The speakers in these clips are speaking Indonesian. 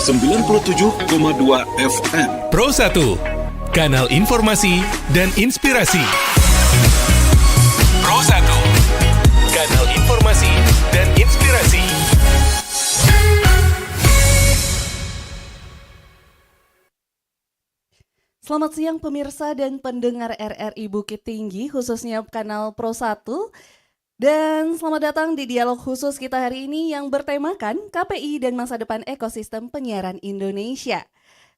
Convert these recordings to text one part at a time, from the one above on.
97,2 FM. Pro 1, kanal informasi dan inspirasi. Pro 1, kanal informasi dan inspirasi. Selamat siang pemirsa dan pendengar RRI Bukit Tinggi, khususnya kanal Pro 1. Dan selamat datang di dialog khusus kita hari ini yang bertemakan KPI dan masa depan ekosistem penyiaran Indonesia.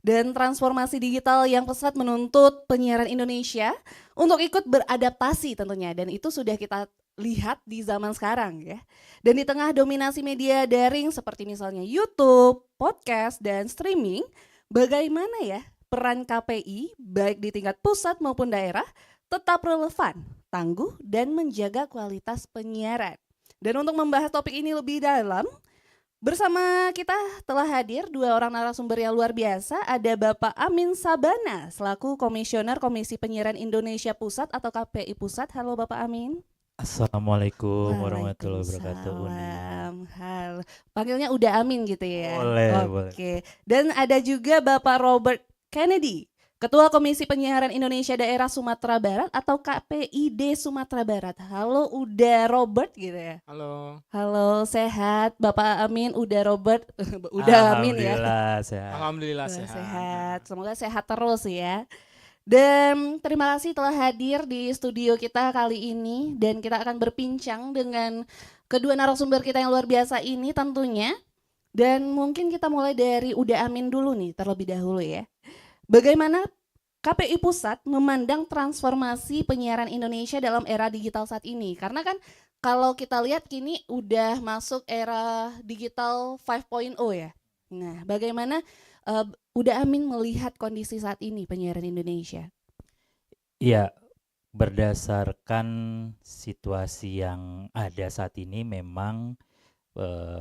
Dan transformasi digital yang pesat menuntut penyiaran Indonesia untuk ikut beradaptasi tentunya. Dan itu sudah kita lihat di zaman sekarang ya. Dan di tengah dominasi media daring seperti misalnya YouTube, podcast, dan streaming, bagaimana ya peran KPI baik di tingkat pusat maupun daerah tetap relevan, tangguh, dan menjaga kualitas penyiaran. Dan untuk membahas topik ini lebih dalam, bersama kita telah hadir dua orang narasumber yang luar biasa. Ada Bapak Amin Sabana selaku Komisioner Komisi Penyiaran Indonesia Pusat atau KPI Pusat. Halo Bapak Amin. Assalamualaikum warahmatullahi wabarakatuh. Halo. Panggilnya udah Amin gitu ya. Boleh. Oke. Dan ada juga Bapak Robert Kennedy, Ketua Komisi Penyiaran Indonesia Daerah Sumatera Barat atau KPID Sumatera Barat. Halo, udah Robert gitu ya? Halo, sehat Bapak Amin, udah Robert, udah Amin ya? Alhamdulillah sehat. Semoga sehat terus ya. Dan terima kasih telah hadir di studio kita kali ini. Dan kita akan berbincang dengan kedua narasumber kita yang luar biasa ini tentunya. Dan mungkin kita mulai dari udah Amin dulu nih terlebih dahulu ya. Bagaimana KPI Pusat memandang transformasi penyiaran Indonesia dalam era digital saat ini? Karena kan kalau kita lihat kini udah masuk era digital 5.0 ya. Nah, bagaimana udah Amin melihat kondisi saat ini penyiaran Indonesia? Iya, berdasarkan situasi yang ada saat ini memang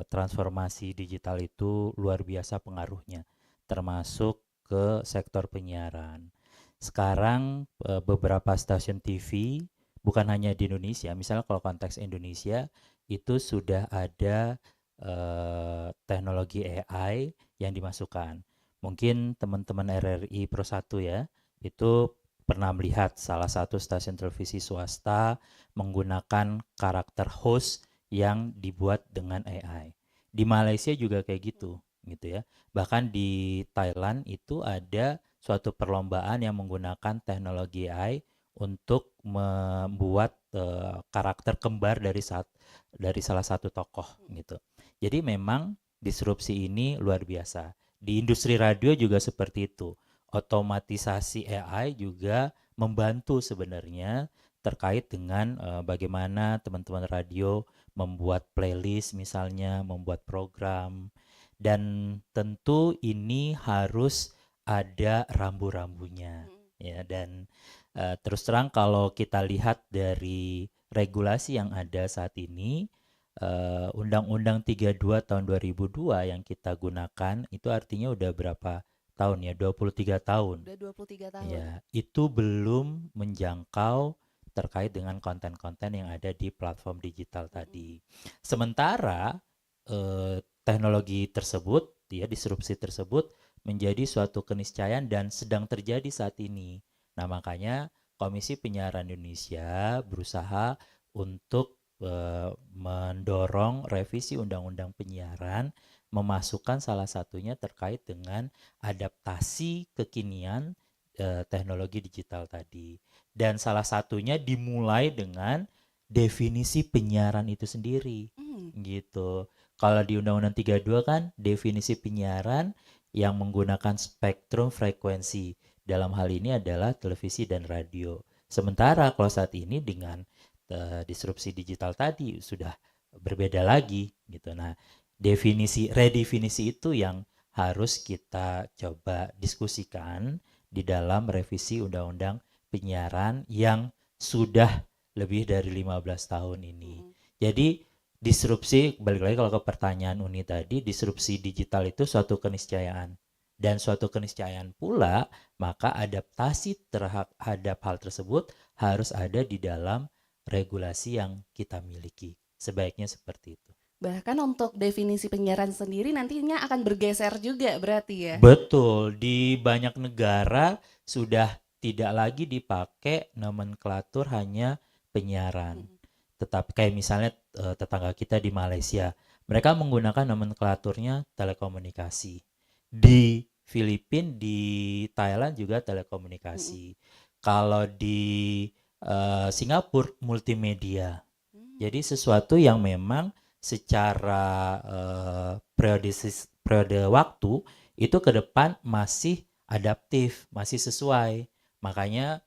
transformasi digital itu luar biasa pengaruhnya, termasuk ke sektor penyiaran. Sekarang beberapa stasiun TV, bukan hanya di Indonesia, misalnya kalau konteks Indonesia itu sudah ada teknologi AI yang dimasukkan. Mungkin teman-teman RRI Pro 1 ya, itu pernah melihat salah satu stasiun televisi swasta menggunakan karakter host yang dibuat dengan AI. Di Malaysia juga kayak gitu ya. Bahkan di Thailand itu ada suatu perlombaan yang menggunakan teknologi AI untuk membuat karakter kembar dari salah satu tokoh gitu. Jadi memang disrupsi ini luar biasa. Di industri radio juga seperti itu. Otomatisasi AI juga membantu sebenarnya terkait dengan bagaimana teman-teman radio membuat playlist misalnya, membuat program. Dan tentu ini harus ada rambu-rambunya ya. Dan terus terang kalau kita lihat dari regulasi yang ada saat ini, Undang-Undang 32 tahun 2002 yang kita gunakan itu artinya udah berapa tahun ya? 23 tahun. Udah 23 tahun. Ya, itu belum menjangkau terkait dengan konten-konten yang ada di platform digital tadi. Sementara teknologi tersebut, ya disrupsi tersebut menjadi suatu keniscayaan dan sedang terjadi saat ini. Nah, makanya Komisi Penyiaran Indonesia berusaha untuk mendorong revisi Undang-Undang Penyiaran, memasukkan salah satunya terkait dengan adaptasi kekinian teknologi digital tadi. Dan salah satunya dimulai dengan definisi penyiaran itu sendiri. Gitu. Kalau di Undang-Undang 32 kan definisi penyiaran yang menggunakan spektrum frekuensi. Dalam hal ini adalah televisi dan radio. Sementara kalau saat ini dengan disrupsi digital tadi sudah berbeda lagi gitu. Nah, redefinisi itu yang harus kita coba diskusikan di dalam revisi Undang-Undang Penyiaran yang sudah lebih dari 15 tahun ini. Jadi disrupsi, balik lagi kalau ke pertanyaan Uni tadi, disrupsi digital itu suatu keniscayaan. Dan suatu keniscayaan pula, maka adaptasi terhadap hal tersebut harus ada di dalam regulasi yang kita miliki. Sebaiknya seperti itu. Bahkan untuk definisi penyiaran sendiri nantinya akan bergeser juga berarti ya? Betul, di banyak negara sudah tidak lagi dipakai nomenklatur hanya penyiaran. Mm-mm. Tetapi kayak misalnya tetangga kita di Malaysia, mereka menggunakan nomenklaturnya telekomunikasi. Di Filipina, di Thailand juga Mm-mm. telekomunikasi. Kalau di Singapura multimedia. Hmm. Jadi sesuatu yang memang secara periode waktu itu ke depan masih adaptif, masih sesuai. Makanya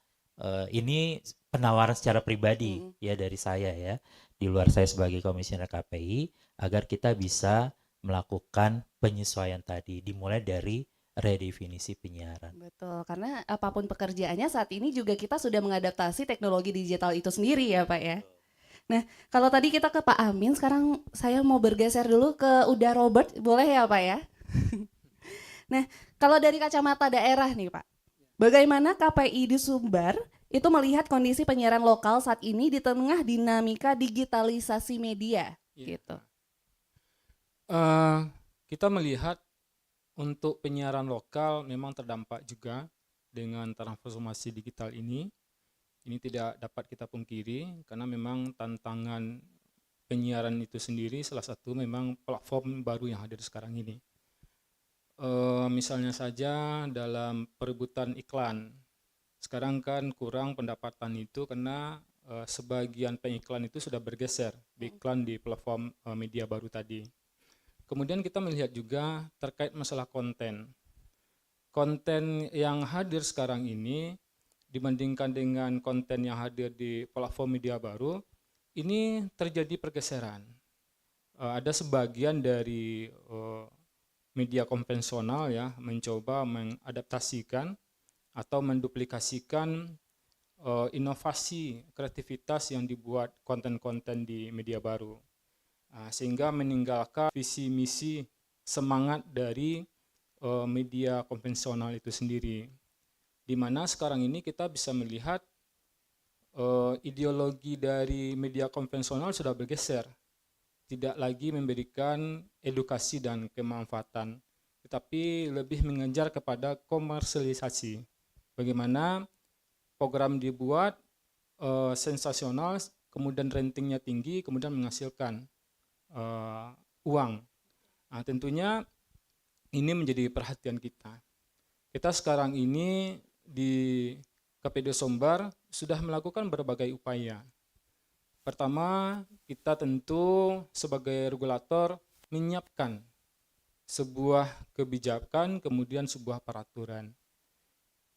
ini penawaran secara pribadi Mm-mm. ya dari saya ya, di luar saya sebagai komisioner KPI, agar kita bisa melakukan penyesuaian tadi, dimulai dari redefinisi penyiaran. Betul, karena apapun pekerjaannya saat ini juga kita sudah mengadaptasi teknologi digital itu sendiri ya Pak ya. Nah, kalau tadi kita ke Pak Amin, sekarang saya mau bergeser dulu ke Uda Robert, boleh ya Pak ya? Nah, kalau dari kacamata daerah nih Pak, bagaimana KPI di Sumbar itu melihat kondisi penyiaran lokal saat ini di tengah dinamika digitalisasi media Iya. gitu? Eh, kita melihat untuk penyiaran lokal memang terdampak juga dengan transformasi digital ini. Ini tidak dapat kita pungkiri karena memang tantangan penyiaran itu sendiri salah satu memang platform baru yang hadir sekarang ini. Misalnya saja dalam perebutan iklan. Sekarang kan kurang pendapatan itu karena sebagian pengiklan itu sudah bergeser iklan di platform media baru tadi. Kemudian kita melihat juga terkait masalah konten. Konten yang hadir sekarang ini dibandingkan dengan konten yang hadir di platform media baru, ini terjadi pergeseran. Ada sebagian dari media konvensional ya mencoba mengadaptasikan atau menduplikasikan inovasi kreativitas yang dibuat konten-konten di media baru. Sehingga meninggalkan visi misi semangat dari media konvensional itu sendiri, di mana sekarang ini kita bisa melihat ideologi dari media konvensional sudah bergeser, tidak lagi memberikan edukasi dan kemanfaatan, tetapi lebih mengejar kepada komersialisasi. Bagaimana program dibuat sensasional, kemudian ratingnya tinggi, kemudian menghasilkan uang. Nah, tentunya ini menjadi perhatian kita. Kita sekarang ini di KPD Sumbar sudah melakukan berbagai upaya. Pertama, kita tentu sebagai regulator menyiapkan sebuah kebijakan, kemudian sebuah peraturan.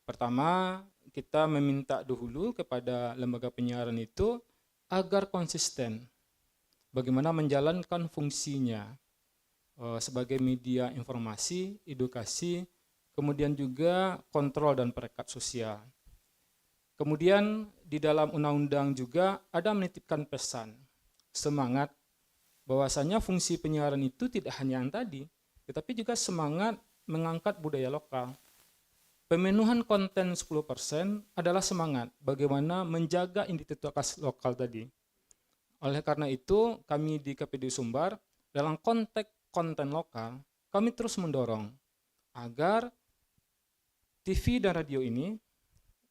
Pertama, kita meminta dahulu kepada lembaga penyiaran itu agar konsisten bagaimana menjalankan fungsinya sebagai media informasi, edukasi, kemudian juga kontrol dan perekat sosial. Kemudian di dalam undang-undang juga ada menitipkan pesan, semangat bahwasanya fungsi penyiaran itu tidak hanya yang tadi, tetapi juga semangat mengangkat budaya lokal. Pemenuhan konten 10% adalah semangat bagaimana menjaga identitas lokal tadi. Oleh karena itu, kami di KPD Sumbar dalam konteks konten lokal, kami terus mendorong agar TV dan radio ini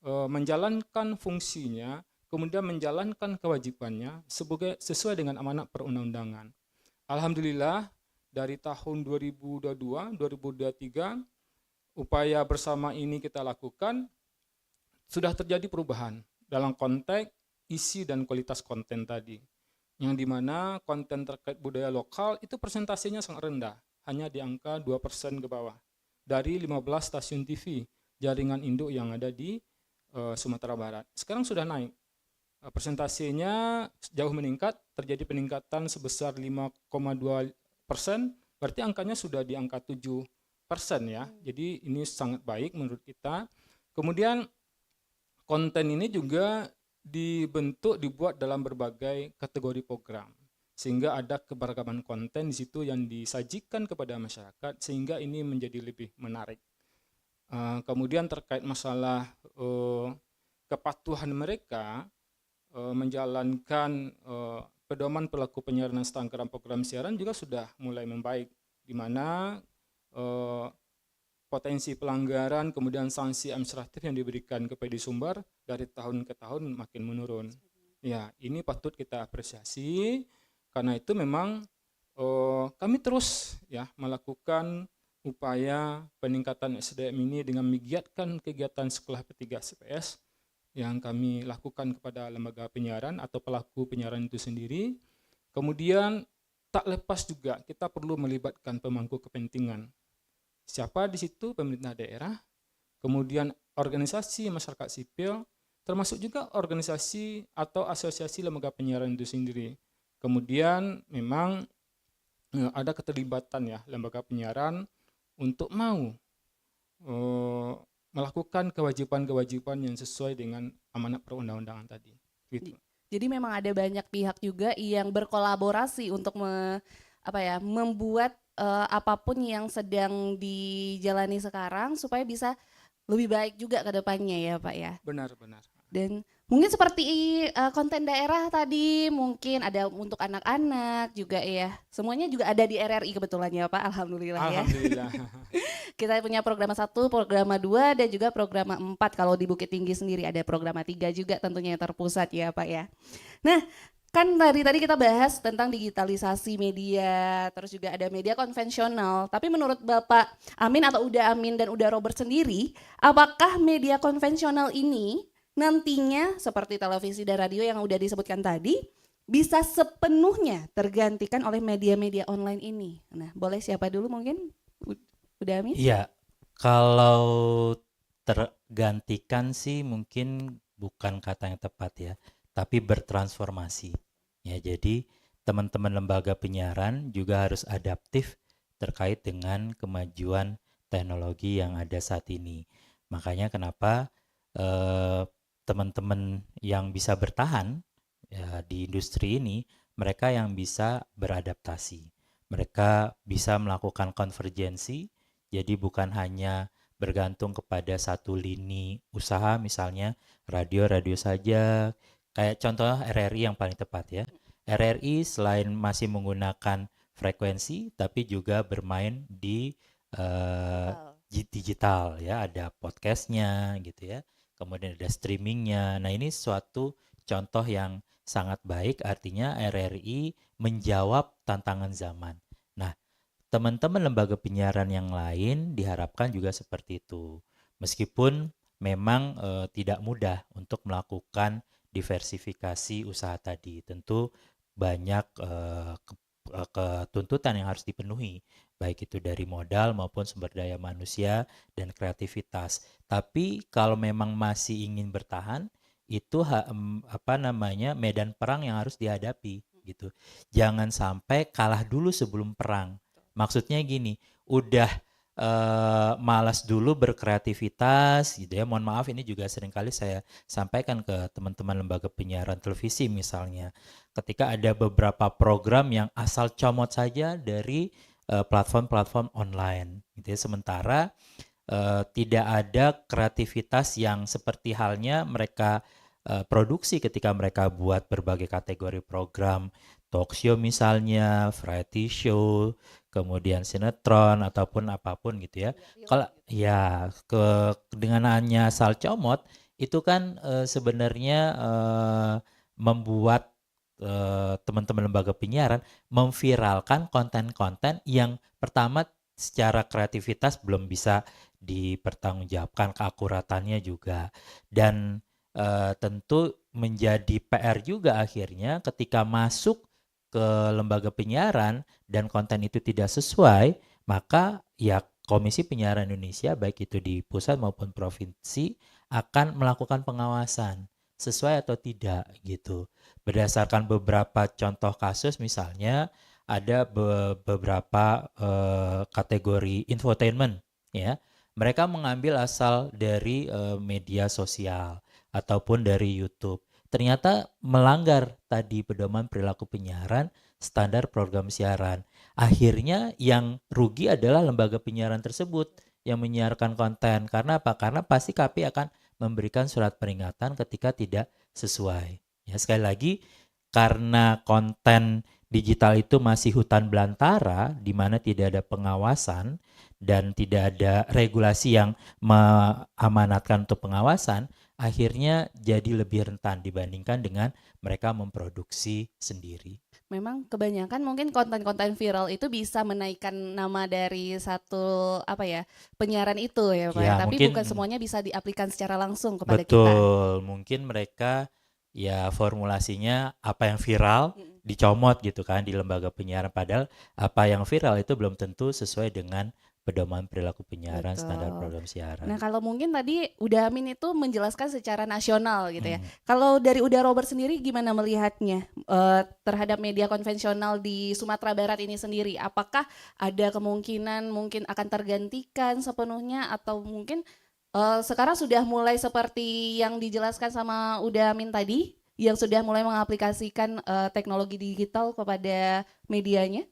menjalankan fungsinya, kemudian menjalankan kewajibannya sesuai dengan amanat perundang-undangan. Alhamdulillah, dari tahun 2022-2023, upaya bersama ini kita lakukan, sudah terjadi perubahan dalam konteks isi dan kualitas konten tadi, yang dimana konten terkait budaya lokal itu persentasenya sangat rendah, hanya di angka 2% ke bawah, dari 15 stasiun TV jaringan induk yang ada di Sumatera Barat. Sekarang sudah naik, persentasenya jauh meningkat, terjadi peningkatan sebesar 5,2%, berarti angkanya sudah di angka 7% ya. Jadi ini sangat baik menurut kita. Kemudian konten ini juga dibuat dalam berbagai kategori program, sehingga ada keberagaman konten di situ yang disajikan kepada masyarakat, sehingga ini menjadi lebih menarik. Kemudian terkait masalah kepatuhan mereka menjalankan pedoman pelaku penyiaran dan setangkran program siaran juga sudah mulai membaik, di mana potensi pelanggaran kemudian sanksi administratif yang diberikan ke PD Sumber dari tahun ke tahun makin menurun. Ya, ini patut kita apresiasi karena itu memang kami terus ya melakukan upaya peningkatan SDM ini dengan menggiatkan kegiatan sekolah P3 SPS yang kami lakukan kepada lembaga penyiaran atau pelaku penyiaran itu sendiri. Kemudian tak lepas juga kita perlu melibatkan pemangku kepentingan. Siapa di situ? Pemerintah daerah, kemudian organisasi masyarakat sipil, termasuk juga organisasi atau asosiasi lembaga penyiaran itu sendiri. Kemudian memang ada keterlibatan ya lembaga penyiaran untuk mau melakukan kewajiban-kewajiban yang sesuai dengan amanat perundang-undangan tadi. Gitu. Jadi memang ada banyak pihak juga yang berkolaborasi untuk membuat apapun yang sedang dijalani sekarang supaya bisa lebih baik juga ke depannya ya Pak ya. Benar-benar. Dan mungkin seperti konten daerah tadi mungkin ada untuk anak-anak juga ya. Semuanya juga ada di RRI kebetulan ya Pak. Alhamdulillah ya. Alhamdulillah. Kita punya program 1, program 2 dan juga program 4. Kalau di Bukit Tinggi sendiri ada program 3 juga tentunya yang terpusat ya Pak ya. Nah, kan tadi kita bahas tentang digitalisasi media, terus juga ada media konvensional. Tapi menurut Bapak Amin atau Uda Amin dan Uda Robert sendiri, apakah media konvensional ini nantinya seperti televisi dan radio yang udah disebutkan tadi bisa sepenuhnya tergantikan oleh media-media online ini? Nah, boleh siapa dulu mungkin? Uda Amin? Iya, kalau tergantikan sih mungkin bukan kata yang tepat ya, tapi bertransformasi. Ya, jadi teman-teman lembaga penyiaran juga harus adaptif terkait dengan kemajuan teknologi yang ada saat ini. Makanya kenapa teman-teman yang bisa bertahan ya, di industri ini, mereka yang bisa beradaptasi. Mereka bisa melakukan konvergensi, jadi bukan hanya bergantung kepada satu lini usaha, misalnya radio saja. Kayak contoh RRI yang paling tepat ya. RRI selain masih menggunakan frekuensi, tapi juga bermain di digital ya, ada podcastnya gitu ya. Kemudian ada streamingnya. Nah, ini suatu contoh yang sangat baik, artinya RRI menjawab tantangan zaman. Nah, teman-teman lembaga penyiaran yang lain diharapkan juga seperti itu. Meskipun memang tidak mudah untuk melakukan diversifikasi usaha tadi. Tentu banyak ketuntutan yang harus dipenuhi, baik itu dari modal maupun sumber daya manusia dan kreativitas. Tapi kalau memang masih ingin bertahan, itu medan perang yang harus dihadapi gitu. Jangan sampai kalah dulu sebelum perang. Maksudnya gini, udah malas dulu berkreativitas gitu ya. Mohon maaf, ini juga seringkali saya sampaikan ke teman-teman lembaga penyiaran televisi misalnya. Ketika ada beberapa program yang asal comot saja dari platform-platform online gitu ya. Sementara tidak ada kreativitas yang seperti halnya mereka produksi ketika mereka buat berbagai kategori program, talk show misalnya, variety show, kemudian sinetron ataupun apapun gitu ya. Kalau ya dengan hanya asal comot itu kan sebenarnya membuat teman-teman lembaga penyiaran memviralkan konten-konten yang pertama secara kreativitas belum bisa dipertanggungjawabkan, keakuratannya juga, dan tentu menjadi PR juga akhirnya ketika masuk ke lembaga penyiaran dan konten itu tidak sesuai, maka ya Komisi Penyiaran Indonesia baik itu di pusat maupun provinsi akan melakukan pengawasan sesuai atau tidak gitu. Berdasarkan beberapa contoh kasus, misalnya ada beberapa kategori infotainment ya. Mereka mengambil asal dari media sosial ataupun dari YouTube. Ternyata melanggar tadi pedoman perilaku penyiaran, standar program siaran. Akhirnya yang rugi adalah lembaga penyiaran tersebut yang menyiarkan konten. Karena apa? Karena pasti KPI akan memberikan surat peringatan ketika tidak sesuai. Ya, sekali lagi, karena konten digital itu masih hutan belantara di mana tidak ada pengawasan dan tidak ada regulasi yang mengamanatkan untuk pengawasan, akhirnya jadi lebih rentan dibandingkan dengan mereka memproduksi sendiri. Memang kebanyakan mungkin konten-konten viral itu bisa menaikkan nama dari satu penyiaran itu ya Pak ya, Ya, tapi mungkin bukan semuanya bisa diaplikasikan secara langsung kepada kita. betul, mungkin mereka ya formulasinya apa yang viral dicomot gitu kan di lembaga penyiaran, padahal apa yang viral itu belum tentu sesuai dengan pedoman perilaku penyiaran, standar Betul. program siaran. Nah, kalau mungkin tadi Uda Amin itu menjelaskan secara nasional gitu ya. Hmm. Kalau dari Uda Robert sendiri gimana melihatnya terhadap media konvensional di Sumatera Barat ini sendiri? Apakah ada kemungkinan mungkin akan tergantikan sepenuhnya atau mungkin sekarang sudah mulai seperti yang dijelaskan sama Uda Amin tadi, yang sudah mulai mengaplikasikan teknologi digital kepada medianya?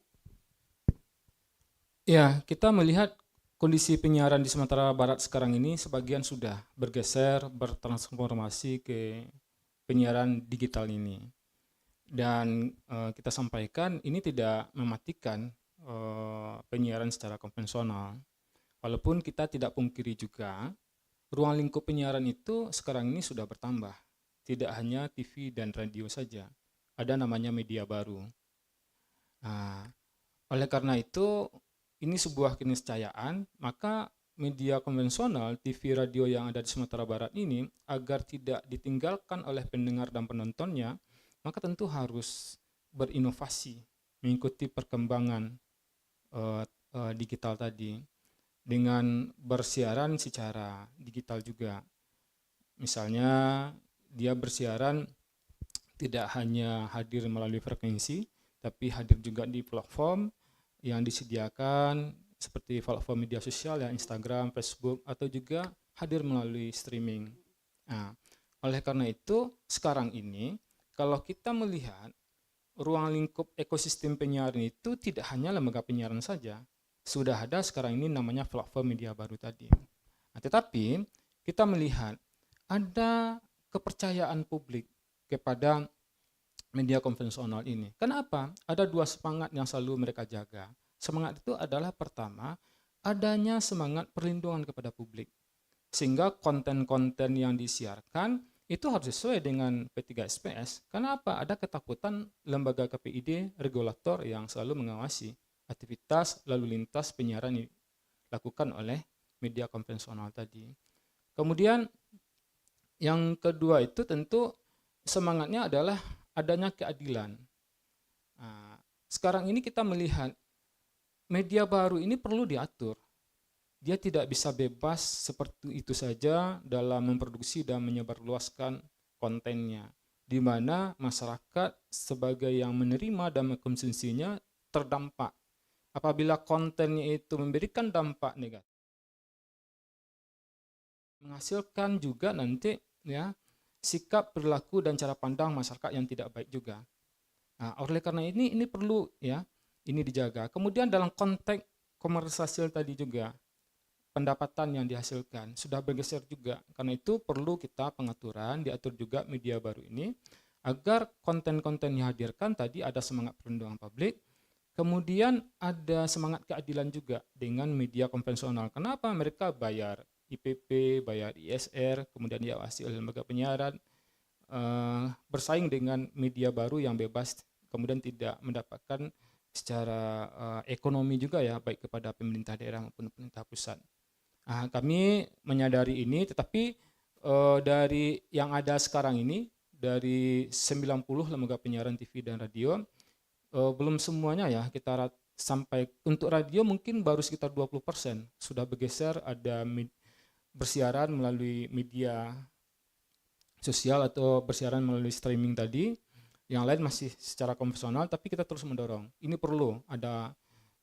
Ya, kita melihat kondisi penyiaran di Sumatera Barat sekarang ini sebagian sudah bergeser, bertransformasi ke penyiaran digital ini. Dan kita sampaikan ini tidak mematikan penyiaran secara konvensional. Walaupun kita tidak pungkiri juga, ruang lingkup penyiaran itu sekarang ini sudah bertambah. Tidak hanya TV dan radio saja, ada namanya media baru. Nah, oleh karena itu, ini sebuah keniscayaan, maka media konvensional, TV, radio yang ada di Sumatera Barat ini, agar tidak ditinggalkan oleh pendengar dan penontonnya, maka tentu harus berinovasi, mengikuti perkembangan digital tadi, dengan bersiaran secara digital juga. Misalnya, dia bersiaran tidak hanya hadir melalui frekuensi, tapi hadir juga di platform yang disediakan seperti platform media sosial ya, Instagram, Facebook, atau juga hadir melalui streaming. Nah, oleh karena itu sekarang ini kalau kita melihat ruang lingkup ekosistem penyiaran itu tidak hanya lembaga penyiaran saja, sudah ada sekarang ini namanya platform media baru tadi. Nah, tetapi kita melihat ada kepercayaan publik kepada media konvensional ini. Kenapa? Ada dua semangat yang selalu mereka jaga. Semangat itu adalah pertama, adanya semangat perlindungan kepada publik. Sehingga konten-konten yang disiarkan itu harus sesuai dengan P3SPS. Kenapa? Ada ketakutan lembaga KPID, regulator yang selalu mengawasi aktivitas lalu lintas penyiaran yang dilakukan oleh media konvensional tadi. Kemudian yang kedua itu tentu semangatnya adalah adanya keadilan. Nah, sekarang ini kita melihat media baru ini perlu diatur. Dia tidak bisa bebas seperti itu saja dalam memproduksi dan menyebarluaskan kontennya, di mana masyarakat sebagai yang menerima dan mengkonsumsinya terdampak. Apabila kontennya itu memberikan dampak negatif, menghasilkan juga nanti ya sikap, perilaku dan cara pandang masyarakat yang tidak baik juga. Nah, oleh karena ini perlu ya ini dijaga. Kemudian dalam konteks komersial tadi juga pendapatan yang dihasilkan sudah bergeser juga. Karena itu perlu kita pengaturan, diatur juga media baru ini agar konten-konten yang dihadirkan tadi ada semangat perlindungan publik. Kemudian ada semangat keadilan juga dengan media konvensional. Kenapa? Mereka bayar IPP, bayar ISR, kemudian diawasi oleh lembaga penyiaran, bersaing dengan media baru yang bebas, kemudian tidak mendapatkan secara ekonomi juga ya, baik kepada pemerintah daerah maupun pemerintah pusat. Nah, kami menyadari ini, tetapi dari yang ada sekarang ini, dari 90 lembaga penyiaran TV dan radio, belum semuanya ya kita sampai untuk radio mungkin baru sekitar 20% sudah bergeser, ada bersiaran melalui media sosial atau bersiaran melalui streaming tadi. Yang lain masih secara konvensional, tapi kita terus mendorong. Ini perlu ada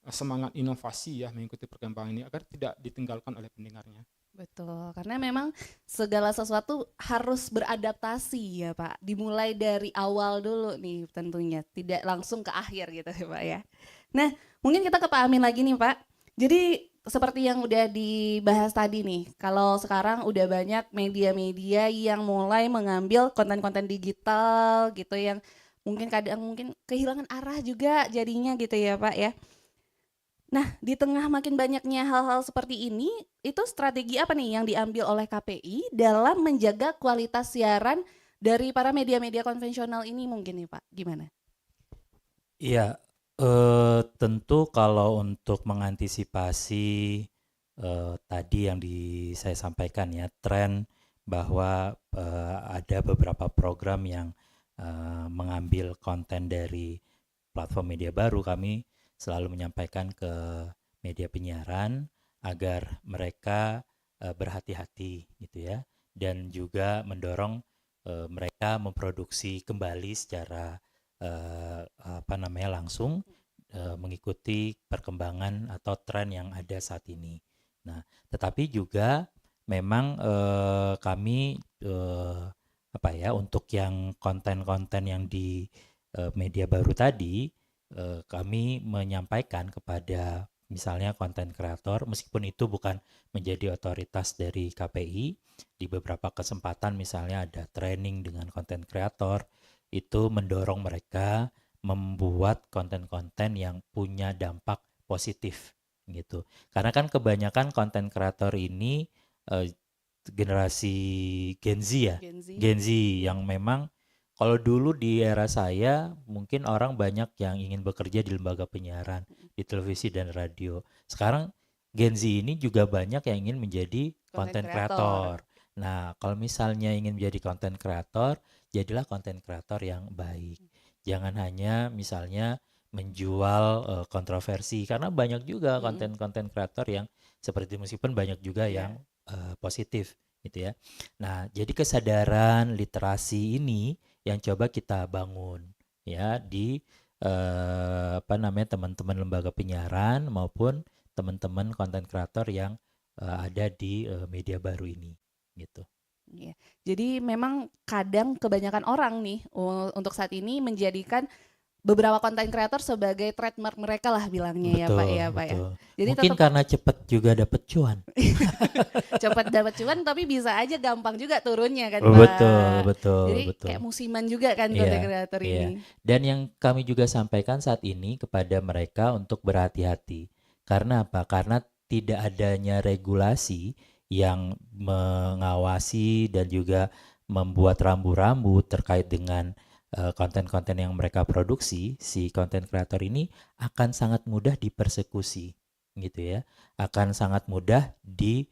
semangat inovasi ya mengikuti perkembangan ini agar tidak ditinggalkan oleh pendengarnya. Betul, karena memang segala sesuatu harus beradaptasi ya Pak. Dimulai dari awal dulu nih tentunya, tidak langsung ke akhir gitu ya Pak ya. Nah, mungkin kita ke Pak Amin lagi nih Pak. Jadi seperti yang udah dibahas tadi nih, kalau sekarang udah banyak media-media yang mulai mengambil konten-konten digital gitu yang mungkin kadang mungkin kehilangan arah juga jadinya gitu ya Pak ya. Nah, di tengah makin banyaknya hal-hal seperti ini, itu strategi apa nih yang diambil oleh KPI dalam menjaga kualitas siaran dari para media-media konvensional ini mungkin nih Pak, gimana? Iya, tentu kalau untuk mengantisipasi tadi yang saya sampaikan ya, tren bahwa ada beberapa program yang mengambil konten dari platform media baru, kami selalu menyampaikan ke media penyiaran agar mereka berhati-hati gitu ya, dan juga mendorong mereka memproduksi kembali secara langsung mengikuti perkembangan atau tren yang ada saat ini. Nah, tetapi juga memang kami untuk yang konten-konten yang di media baru tadi, kami menyampaikan kepada misalnya konten kreator, meskipun itu bukan menjadi otoritas dari KPI, di beberapa kesempatan misalnya ada training dengan konten kreator, itu mendorong mereka membuat konten-konten yang punya dampak positif gitu. Karena kan kebanyakan konten kreator ini generasi Gen Z ya, Gen Z yang memang kalau dulu di era saya mungkin orang banyak yang ingin bekerja di lembaga penyiaran, di televisi dan radio. Sekarang Gen Z ini juga banyak yang ingin menjadi konten kreator. Nah, kalau misalnya ingin menjadi konten kreator, jadilah konten kreator yang baik. Jangan hanya misalnya menjual kontroversi, karena banyak juga konten-konten kreator yang seperti, meskipun banyak juga yang positif gitu ya. Nah, jadi kesadaran literasi ini yang coba kita bangun ya di teman-teman lembaga penyiaran maupun teman-teman konten kreator yang ada di media baru ini gitu. Iya. Jadi memang kadang kebanyakan orang nih untuk saat ini menjadikan beberapa konten kreator sebagai trademark mereka lah bilangnya. Betul, ya Pak ya. Jadi mungkin tetap karena cepat juga dapat cuan. cepat dapat cuan tapi bisa aja gampang juga turunnya kan Pak. Betul. Jadi kayak musiman juga kan Iya, konten kreator iya. ini. Dan yang kami juga sampaikan saat ini kepada mereka untuk berhati-hati. Karena apa? Karena tidak adanya regulasi yang mengawasi dan juga membuat rambu-rambu terkait dengan konten-konten yang mereka produksi, si konten kreator ini akan sangat mudah dipersekusi gitu ya, akan sangat mudah dituntut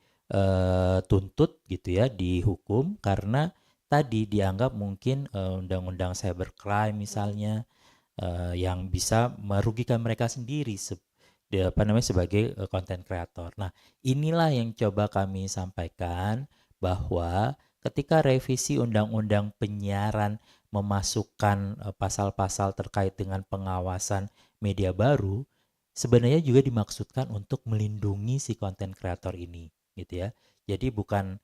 gitu ya, dihukum, karena tadi dianggap mungkin undang-undang cybercrime misalnya yang bisa merugikan mereka sendiri sebagai konten kreator. Nah, inilah yang coba kami sampaikan, bahwa ketika revisi undang-undang penyiaran memasukkan pasal-pasal terkait dengan pengawasan media baru, sebenarnya juga dimaksudkan untuk melindungi si konten kreator ini gitu ya. Jadi bukan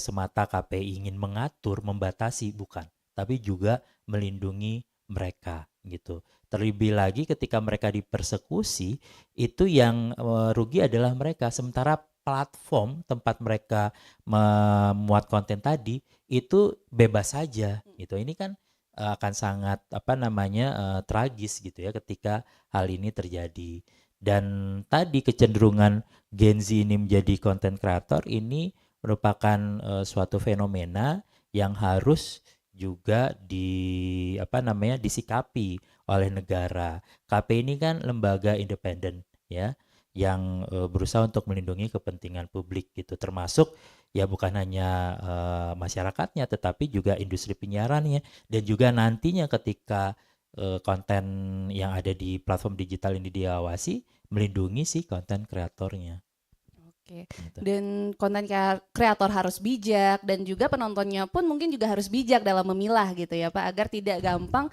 semata KPI ingin mengatur, membatasi, bukan, tapi juga melindungi mereka gitu. Terlebih lagi ketika mereka dipersekusi, itu yang rugi adalah mereka, sementara platform tempat mereka memuat konten tadi itu bebas saja gitu. Ini kan akan sangat tragis gitu ya ketika hal ini terjadi. Dan tadi kecenderungan Gen Z ini menjadi konten kreator ini merupakan suatu fenomena yang harus juga disikapi oleh negara. KPI ini kan lembaga independen ya, yang berusaha untuk melindungi kepentingan publik gitu, termasuk ya bukan hanya masyarakatnya, tetapi juga industri penyiarannya, dan juga nantinya ketika konten yang ada di platform digital ini diawasi, melindungi si konten kreatornya. Oke. Gitu. Dan konten kreator harus bijak, dan juga penontonnya pun mungkin juga harus bijak dalam memilah gitu ya Pak, agar tidak gampang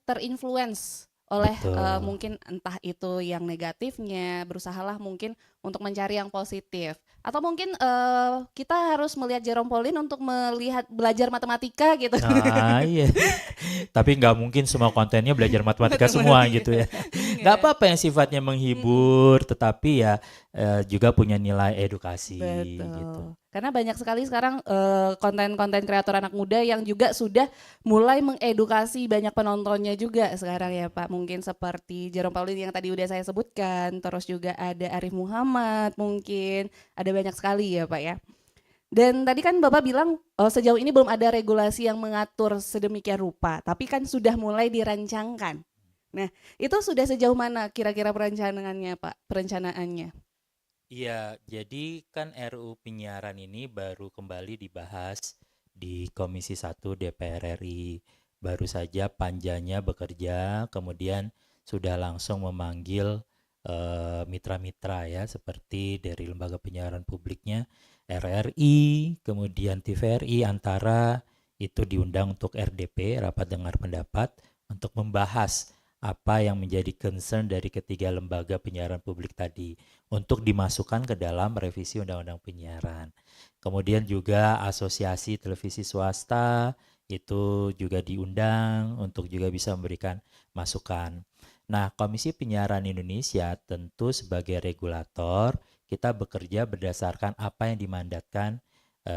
terinfluence oleh mungkin entah itu yang negatifnya, berusahalah mungkin untuk mencari yang positif. Atau mungkin kita harus melihat Jerome Pauline untuk belajar matematika gitu. Nah iya, tapi nggak mungkin semua kontennya belajar matematika semua gitu ya. Nggak apa-apa yang sifatnya menghibur, tetapi ya juga punya nilai edukasi gitu. Betul. Karena banyak sekali sekarang konten-konten kreator anak muda yang juga sudah mulai mengedukasi banyak penontonnya juga sekarang ya Pak. Mungkin seperti Jerome Pauline yang tadi udah saya sebutkan, terus juga ada Arif Muhammad mungkin, ada banyak sekali ya Pak ya. Dan tadi kan Bapak bilang sejauh ini belum ada regulasi yang mengatur sedemikian rupa, tapi kan sudah mulai dirancangkan. Nah, itu sudah sejauh mana kira-kira perencanaannya Pak, perencanaannya? Iya, jadi kan RUU penyiaran ini baru kembali dibahas di Komisi 1 DPR RI. Baru saja panjanya bekerja, kemudian sudah langsung memanggil mitra-mitra ya, seperti dari lembaga penyiaran publiknya RRI, kemudian TVRI, Antara, itu diundang untuk RDP, rapat dengar pendapat, untuk membahas apa yang menjadi concern dari ketiga lembaga penyiaran publik tadi untuk dimasukkan ke dalam revisi Undang-Undang Penyiaran. Kemudian juga Asosiasi Televisi Swasta itu juga diundang untuk juga bisa memberikan masukan. Nah, Komisi Penyiaran Indonesia tentu sebagai regulator, kita bekerja berdasarkan apa yang dimandatkan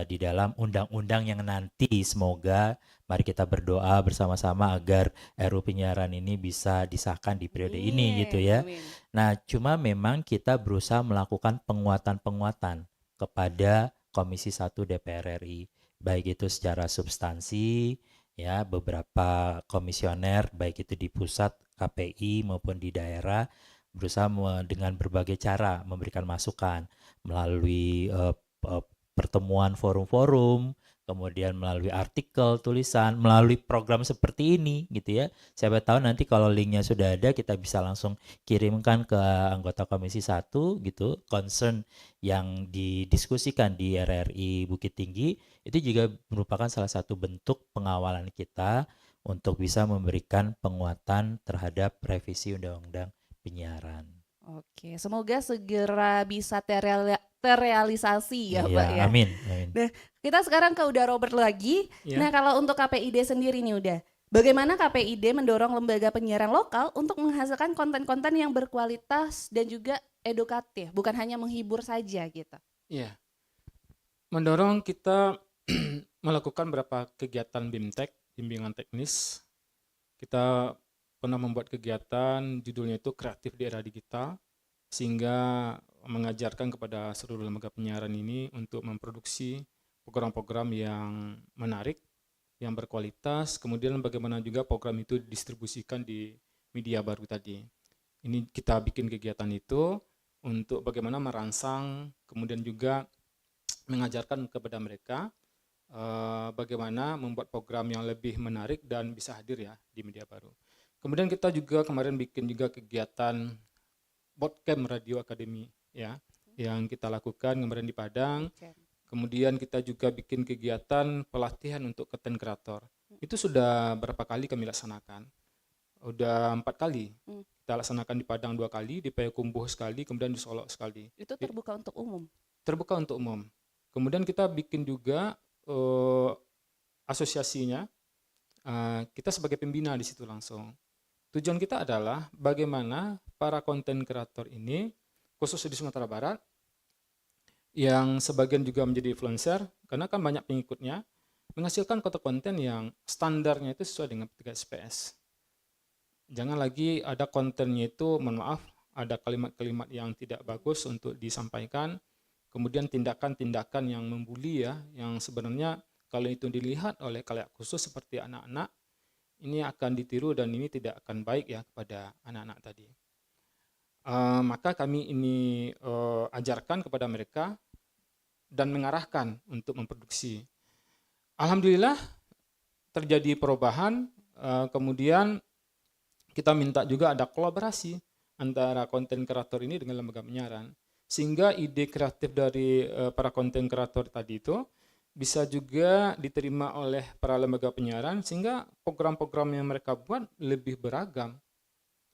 di dalam undang-undang yang nanti semoga mari kita berdoa bersama-sama agar RUU penyiaran ini bisa disahkan di periode ini gitu ya. Amin. Nah, cuma memang kita berusaha melakukan penguatan-penguatan kepada Komisi 1 DPR RI, baik itu secara substansi ya, beberapa komisioner baik itu di pusat KPI maupun di daerah berusaha dengan berbagai cara memberikan masukan melalui pertemuan forum-forum, kemudian melalui artikel, tulisan, melalui program seperti ini gitu ya. Siapa tahu nanti kalau linknya sudah ada kita bisa langsung kirimkan ke anggota Komisi 1 gitu, concern yang didiskusikan di RRI Bukit Tinggi itu juga merupakan salah satu bentuk pengawalan kita untuk bisa memberikan penguatan terhadap revisi Undang-Undang Penyiaran. Oke, semoga segera bisa terrealisasi ya Pak ya. Amin, amin. Nah, kita sekarang ke udah Robert lagi. Ya. Nah, kalau untuk KPID sendiri nih udah, bagaimana KPID mendorong lembaga penyiaran lokal untuk menghasilkan konten-konten yang berkualitas dan juga edukatif, bukan hanya menghibur saja gitu. Iya. Mendorong kita melakukan beberapa kegiatan BIMTEK, bimbingan teknis. Kita pernah membuat kegiatan judulnya itu Kreatif di Era Digital, sehingga mengajarkan kepada seluruh lembaga penyiaran ini untuk memproduksi program-program yang menarik, yang berkualitas, kemudian bagaimana juga program itu didistribusikan di media baru tadi. Ini kita bikin kegiatan itu untuk bagaimana merangsang, kemudian juga mengajarkan kepada mereka bagaimana membuat program yang lebih menarik dan bisa hadir ya di media baru. Kemudian kita juga kemarin bikin juga kegiatan Bootcamp Radio Academy ya, yang kita lakukan kemarin di Padang. Kemudian kita juga bikin kegiatan pelatihan untuk content creator. Itu sudah berapa kali kami laksanakan? Udah 4 kali. Kita laksanakan di Padang 2 kali, di Payakumbuh sekali, kemudian di Solok sekali. Itu terbuka untuk umum? Terbuka untuk umum. Kemudian kita bikin juga asosiasinya. Kita sebagai pembina di situ langsung. Tujuan kita adalah bagaimana para konten kreator ini, khusus di Sumatera Barat, yang sebagian juga menjadi influencer, karena kan banyak pengikutnya, menghasilkan konten-konten yang standarnya itu sesuai dengan 3 SPS. Jangan lagi ada kontennya itu, mohon maaf, ada kalimat-kalimat yang tidak bagus untuk disampaikan, kemudian tindakan-tindakan yang membuli ya, yang sebenarnya kalau itu dilihat oleh khalayak khusus seperti anak-anak, ini akan ditiru dan ini tidak akan baik ya kepada anak-anak tadi. Maka kami ini ajarkan kepada mereka dan mengarahkan untuk memproduksi. Alhamdulillah terjadi perubahan, kemudian kita minta juga ada kolaborasi antara konten kreator ini dengan lembaga penyiaran. Sehingga ide kreatif dari para konten kreator tadi itu bisa juga diterima oleh para lembaga penyiaran, sehingga program-program yang mereka buat lebih beragam,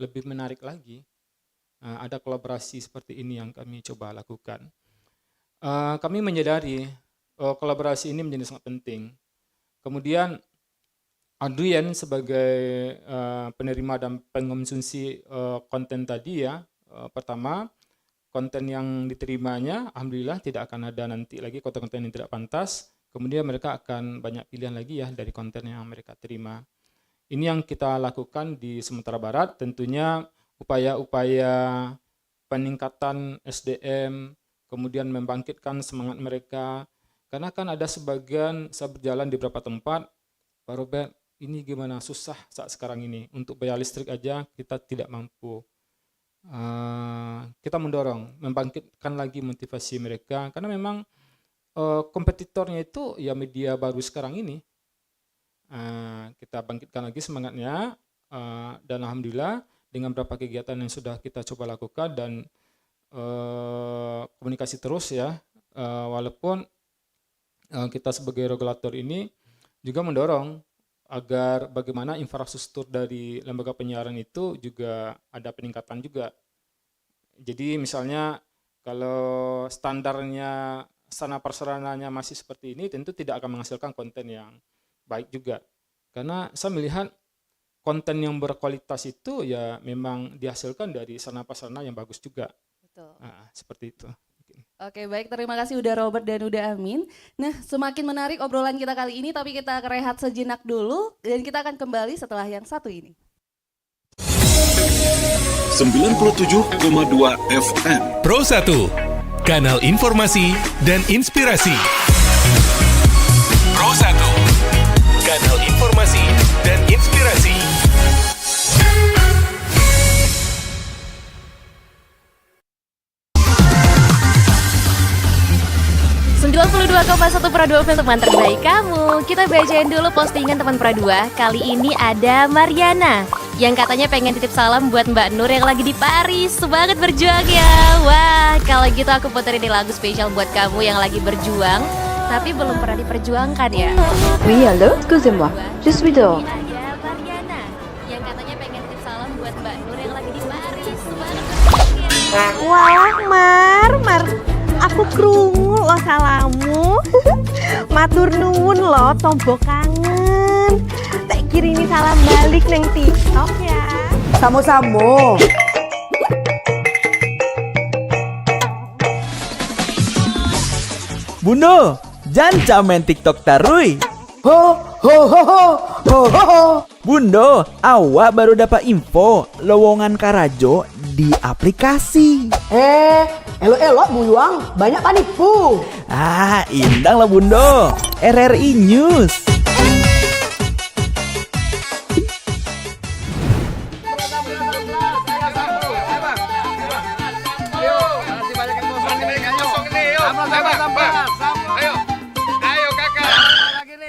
lebih menarik lagi. Ada kolaborasi seperti ini yang kami coba lakukan. Kami menyadari kolaborasi ini menjadi sangat penting. Kemudian Adrian sebagai penerima dan pengonsumsi konten tadi ya, pertama konten yang diterimanya alhamdulillah tidak akan ada nanti lagi konten-konten yang tidak pantas, kemudian mereka akan banyak pilihan lagi ya dari konten yang mereka terima. Ini yang kita lakukan di Sumatera Barat, tentunya upaya-upaya peningkatan SDM, kemudian membangkitkan semangat mereka, karena kan ada sebagian saya berjalan di beberapa tempat, Pak Robert, ini gimana susah saat sekarang ini untuk bayar listrik aja kita tidak mampu. Kita mendorong membangkitkan lagi motivasi mereka karena memang kompetitornya itu ya media baru sekarang ini. Kita bangkitkan lagi semangatnya dan alhamdulillah dengan beberapa kegiatan yang sudah kita coba lakukan dan komunikasi terus ya, walaupun kita sebagai regulator ini juga mendorong agar bagaimana infrastruktur dari lembaga penyiaran itu juga ada peningkatan juga. Jadi misalnya kalau standarnya sarana prasarananya masih seperti ini, tentu tidak akan menghasilkan konten yang baik juga. Karena saya melihat konten yang berkualitas itu ya memang dihasilkan dari sarana prasarana yang bagus juga. Betul. Seperti itu. Oke, baik, terima kasih udah Robert dan udah Amin. Nah, semakin menarik obrolan kita kali ini, tapi kita rehat sejenak dulu dan kita akan kembali setelah yang satu ini. 97,2 FM Pro 1, kanal informasi dan inspirasi. Pro 1, kanal informasi dan inspirasi. 92,1 Pro 2 film teman terbaik kamu. Kita bacain dulu postingan teman Pro 2. Kali ini ada Mariana yang katanya pengen titip salam buat Mbak Nur yang lagi di Paris. Semangat berjuang ya. Wah, kalau gitu aku puterin nih lagu spesial buat kamu yang lagi berjuang tapi belum pernah diperjuangkan ya. Oui, allô, excusez-moi, je suis dehors. Ada Mariana yang katanya pengen titip salam buat Mbak Nur yang lagi di Paris. Semangat berjuang ya. Wah, Mar, aku krungu lo salamu. Matur nuwun lo, tombo kangen. Tak kirimi salam balik neng TikTok ya. Samo-samo. Bundo, jangan main TikTok tarui. Ho ho ho ho ho ho ho. Bundo, awak baru dapat info lowongan Karajo di aplikasi. Elok-elok buyuang, banyak panipu. Indang lah Bundo. RRI News.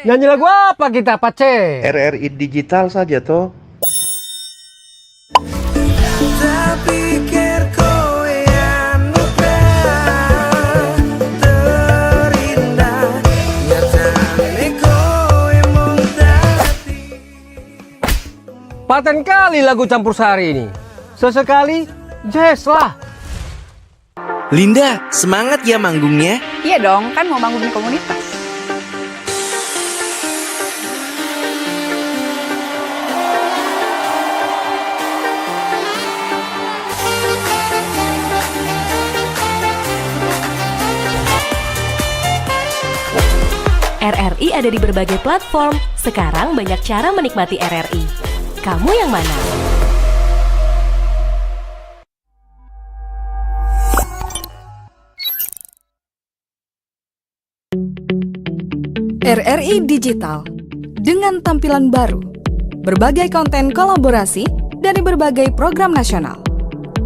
Nyanyi lagu apa kita, Pace? RRI digital saja toh. Paten kali lagu campur sari ini. Sesekali jazz lah. Linda, semangat ya manggungnya. Iya dong, kan mau bangun komunitas. RRI ada di berbagai platform. Sekarang banyak cara menikmati RRI. Kamu yang mana? RRI Digital dengan tampilan baru, berbagai konten kolaborasi dari berbagai program nasional,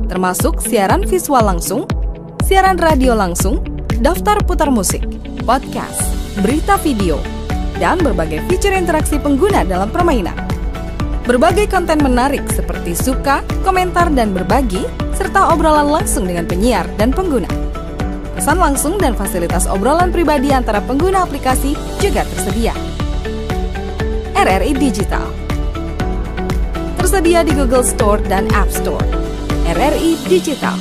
termasuk siaran visual langsung, siaran radio langsung, daftar putar musik, podcast, berita video, dan berbagai fitur interaksi pengguna dalam permainan. Berbagai konten menarik seperti suka, komentar, dan berbagi, serta obrolan langsung dengan penyiar dan pengguna. Pesan langsung dan fasilitas obrolan pribadi antara pengguna aplikasi juga tersedia. RRI Digital tersedia di Google Store dan App Store. RRI Digital.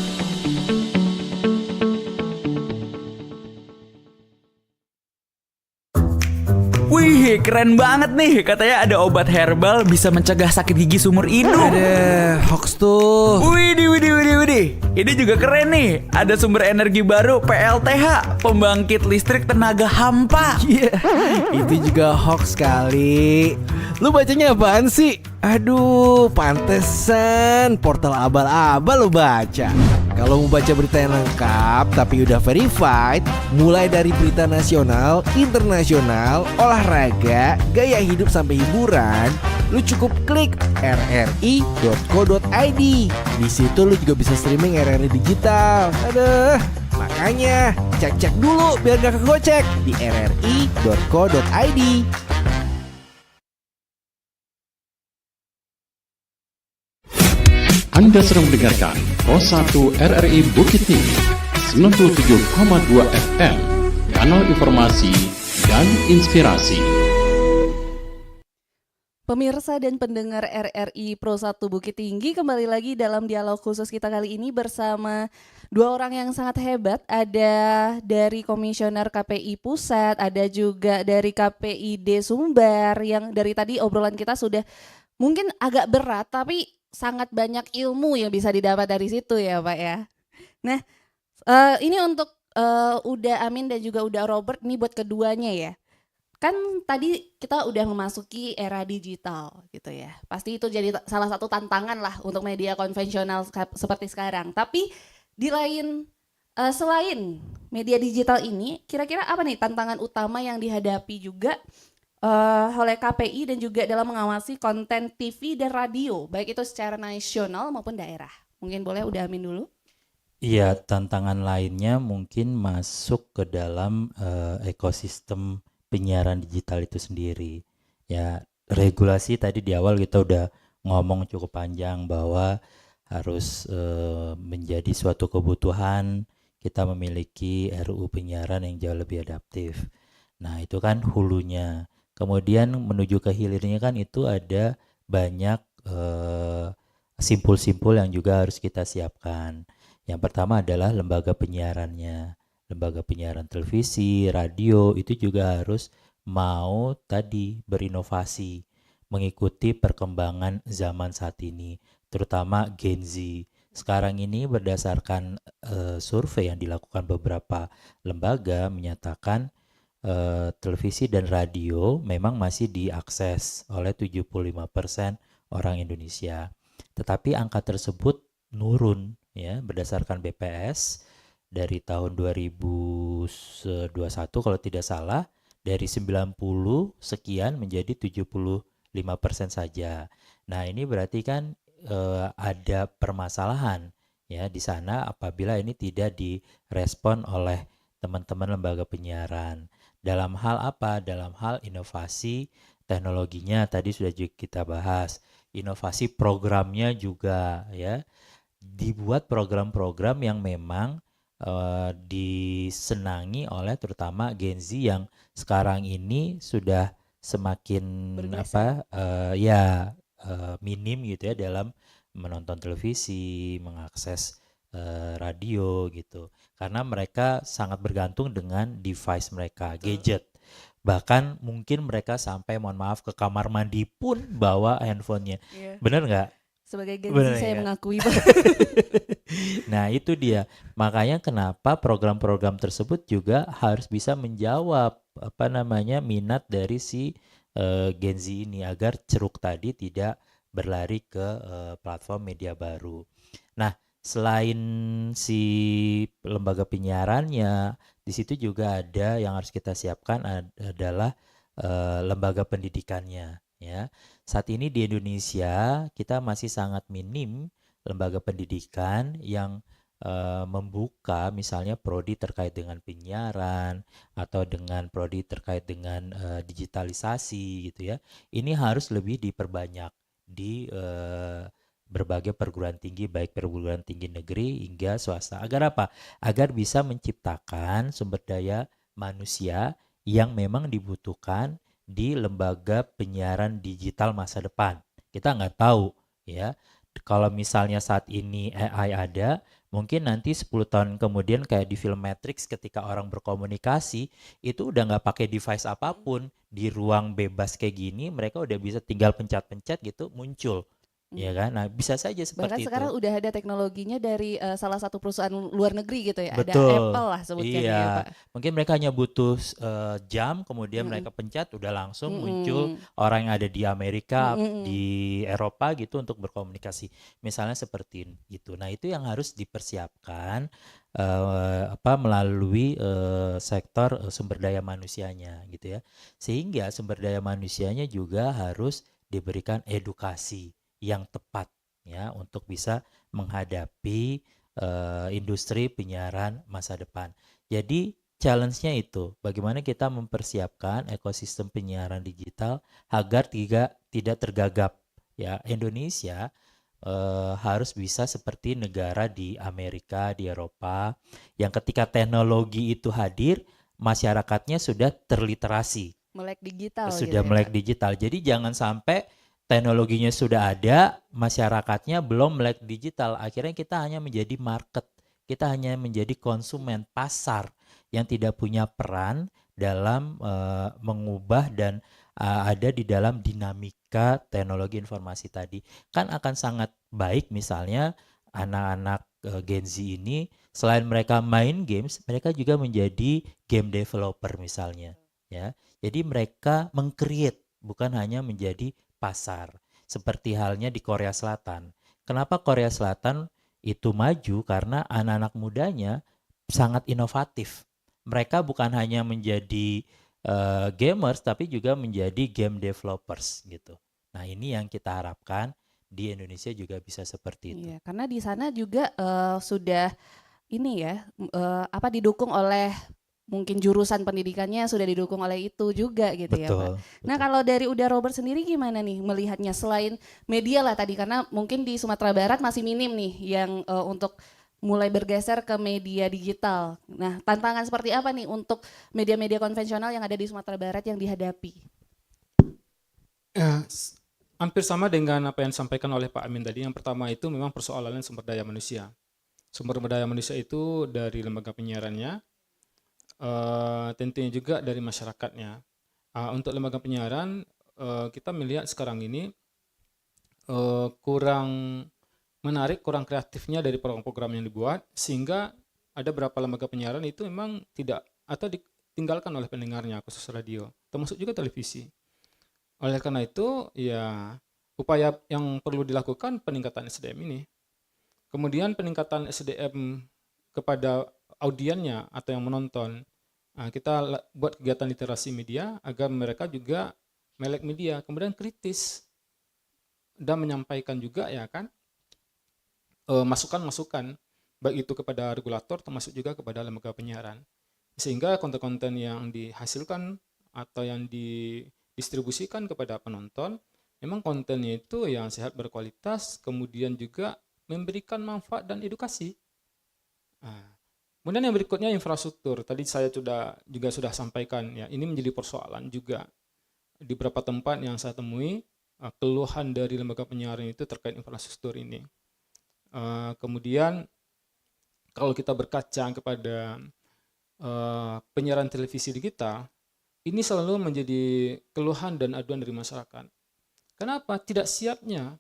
Wih, keren banget nih. Katanya ada obat herbal bisa mencegah sakit gigi seumur hidup. Ada hoax tuh. Widih. Ini juga keren nih. Ada sumber energi baru PLTH, pembangkit listrik tenaga hampa. Iya, itu juga hoax kali. Lu bacanya apaan sih? Aduh, pantesan portal abal-abal lu baca. Kalau mau baca berita yang lengkap tapi udah verified, mulai dari berita nasional, internasional, olahraga, gaya hidup sampai hiburan, lu cukup klik rri.co.id. Di situ lu juga bisa streaming RRI digital. Aduh, makanya cek-cek dulu biar gak kegocek di rri.co.id. Anda sedang mendengarkan Pro 1 RRI Bukit Tinggi 97,2 FM, kanal informasi dan inspirasi. Pemirsa dan pendengar RRI Pro 1 Bukit Tinggi, kembali lagi dalam dialog khusus kita kali ini bersama dua orang yang sangat hebat. Ada dari Komisioner KPI Pusat, ada juga dari KPID Sumbar, yang dari tadi obrolan kita sudah mungkin agak berat tapi sangat banyak ilmu yang bisa didapat dari situ ya Pak ya. Nah ini untuk Uda Amin dan juga Uda Robert, ini buat keduanya ya. Kan tadi kita udah memasuki era digital gitu ya. Pasti itu jadi salah satu tantangan lah untuk media konvensional seperti sekarang. Tapi di selain media digital ini, kira-kira apa nih tantangan utama yang dihadapi juga oleh KPI dan juga dalam mengawasi konten TV dan radio, baik itu secara nasional maupun daerah? Mungkin boleh Uda Amin dulu. Iya, tantangan lainnya mungkin masuk ke dalam ekosistem penyiaran digital itu sendiri. Ya, regulasi tadi di awal kita udah ngomong cukup panjang bahwa harus menjadi suatu kebutuhan kita memiliki RUU penyiaran yang jauh lebih adaptif. Nah, itu kan hulunya. Kemudian menuju ke hilirnya kan itu ada banyak simpul-simpul yang juga harus kita siapkan. Yang pertama adalah lembaga penyiarannya. Lembaga penyiaran televisi, radio itu juga harus mau tadi berinovasi, mengikuti perkembangan zaman saat ini, terutama Gen Z. Sekarang ini berdasarkan survei yang dilakukan beberapa lembaga menyatakan televisi dan radio memang masih diakses oleh 75% orang Indonesia. Tetapi angka tersebut nurun ya berdasarkan BPS dari tahun 2021 kalau tidak salah, dari 90 sekian menjadi 75% saja. Nah, ini berarti kan ada permasalahan ya di sana apabila ini tidak direspon oleh teman-teman lembaga penyiaran. Dalam hal apa? Dalam hal inovasi teknologinya tadi sudah kita bahas. Inovasi programnya juga ya. Dibuat program-program yang memang disenangi oleh terutama Gen Z yang sekarang ini sudah semakin minim gitu ya dalam menonton televisi, mengakses radio gitu. Karena mereka sangat bergantung dengan device mereka, gadget. Bahkan mungkin mereka sampai mohon maaf ke kamar mandi pun bawa handphonenya. Yeah. Bener nggak? Sebagai Gen Z saya mengakui. Nah itu dia. Makanya kenapa program-program tersebut juga harus bisa menjawab minat dari si Gen Z ini agar ceruk tadi tidak berlari ke platform media baru. Nah, selain si lembaga penyiarannya, di situ juga ada yang harus kita siapkan adalah lembaga pendidikannya. Ya, saat ini di Indonesia kita masih sangat minim lembaga pendidikan yang membuka misalnya prodi terkait dengan penyiaran atau dengan prodi terkait dengan digitalisasi gitu ya. Ini harus lebih diperbanyak di berbagai perguruan tinggi, baik perguruan tinggi negeri hingga swasta. Agar apa? Agar bisa menciptakan sumber daya manusia yang memang dibutuhkan di lembaga penyiaran digital masa depan. Kita nggak tahu ya kalau misalnya saat ini AI ada, mungkin nanti 10 tahun kemudian kayak di film Matrix ketika orang berkomunikasi itu udah nggak pakai device apapun, di ruang bebas kayak gini mereka udah bisa tinggal pencet-pencet gitu muncul, ya kan? Nah bisa saja Bahkan seperti sekarang itu. udah ada teknologinya dari salah satu perusahaan luar negeri gitu ya. Ada Betul. Apple lah sebutnya ya, Iya. Pak. Mungkin mereka hanya butuh jam, kemudian Mm-mm. mereka pencet udah langsung muncul Mm-mm. orang yang ada di Amerika, Mm-mm. di Eropa gitu untuk berkomunikasi. Misalnya seperti itu. Nah, itu yang harus dipersiapkan melalui sektor sumber daya manusianya gitu ya. Sehingga sumber daya manusianya juga harus diberikan edukasi yang tepat ya untuk bisa menghadapi industri penyiaran masa depan. Jadi challenge-nya itu bagaimana kita mempersiapkan ekosistem penyiaran digital agar tidak tergagap ya. Indonesia harus bisa seperti negara di Amerika, di Eropa yang ketika teknologi itu hadir masyarakatnya sudah terliterasi. Melek digital gitu Sudah ya, melek Pak. digital. Jadi jangan sampai teknologinya sudah ada, masyarakatnya belum melek digital. Akhirnya kita hanya menjadi market, kita hanya menjadi konsumen pasar yang tidak punya peran dalam mengubah dan ada di dalam dinamika teknologi informasi tadi. Kan akan sangat baik misalnya anak-anak Gen Z ini selain mereka main games, mereka juga menjadi game developer misalnya, ya. Jadi mereka meng-create bukan hanya menjadi pasar. Seperti halnya di Korea Selatan. Kenapa Korea Selatan itu maju? Karena anak-anak mudanya sangat inovatif. Mereka bukan hanya menjadi gamers tapi juga menjadi game developers gitu. Nah, ini yang kita harapkan di Indonesia juga bisa seperti itu. Iya, karena di sana juga sudah ini ya didukung oleh mungkin jurusan pendidikannya sudah didukung oleh itu juga gitu ya, Pak. Nah, kalau dari Uda Robert sendiri gimana nih melihatnya selain media lah tadi, karena mungkin di Sumatera Barat masih minim nih yang untuk mulai bergeser ke media digital. Nah, tantangan seperti apa nih untuk media-media konvensional yang ada di Sumatera Barat yang dihadapi? Hampir sama dengan apa yang disampaikan oleh Pak Amin tadi. Yang pertama itu memang persoalan sumber daya manusia. Sumber daya manusia itu dari lembaga penyiarannya, tentunya juga dari masyarakatnya. Untuk lembaga penyiaran, kita melihat sekarang ini kurang menarik, kurang kreatifnya dari program-program yang dibuat, sehingga ada beberapa lembaga penyiaran itu memang tidak atau ditinggalkan oleh pendengarnya, khusus radio, termasuk juga televisi. Oleh karena itu, ya upaya yang perlu dilakukan peningkatan SDM ini. Kemudian peningkatan SDM kepada audiennya atau yang menonton. Kita buat kegiatan literasi media agar mereka juga melek media, kemudian kritis dan menyampaikan juga ya kan masukan-masukan baik itu kepada regulator termasuk juga kepada lembaga penyiaran, sehingga konten-konten yang dihasilkan atau yang didistribusikan kepada penonton memang kontennya itu yang sehat, berkualitas, kemudian juga memberikan manfaat dan edukasi. Kemudian yang berikutnya infrastruktur. Tadi saya juga sudah sampaikan ya, ini menjadi persoalan juga di beberapa tempat yang saya temui, keluhan dari lembaga penyiaran itu terkait infrastruktur ini. Kemudian kalau kita berkaca kepada penyiaran televisi digital, ini selalu menjadi keluhan dan aduan dari masyarakat. Kenapa? Tidak siapnya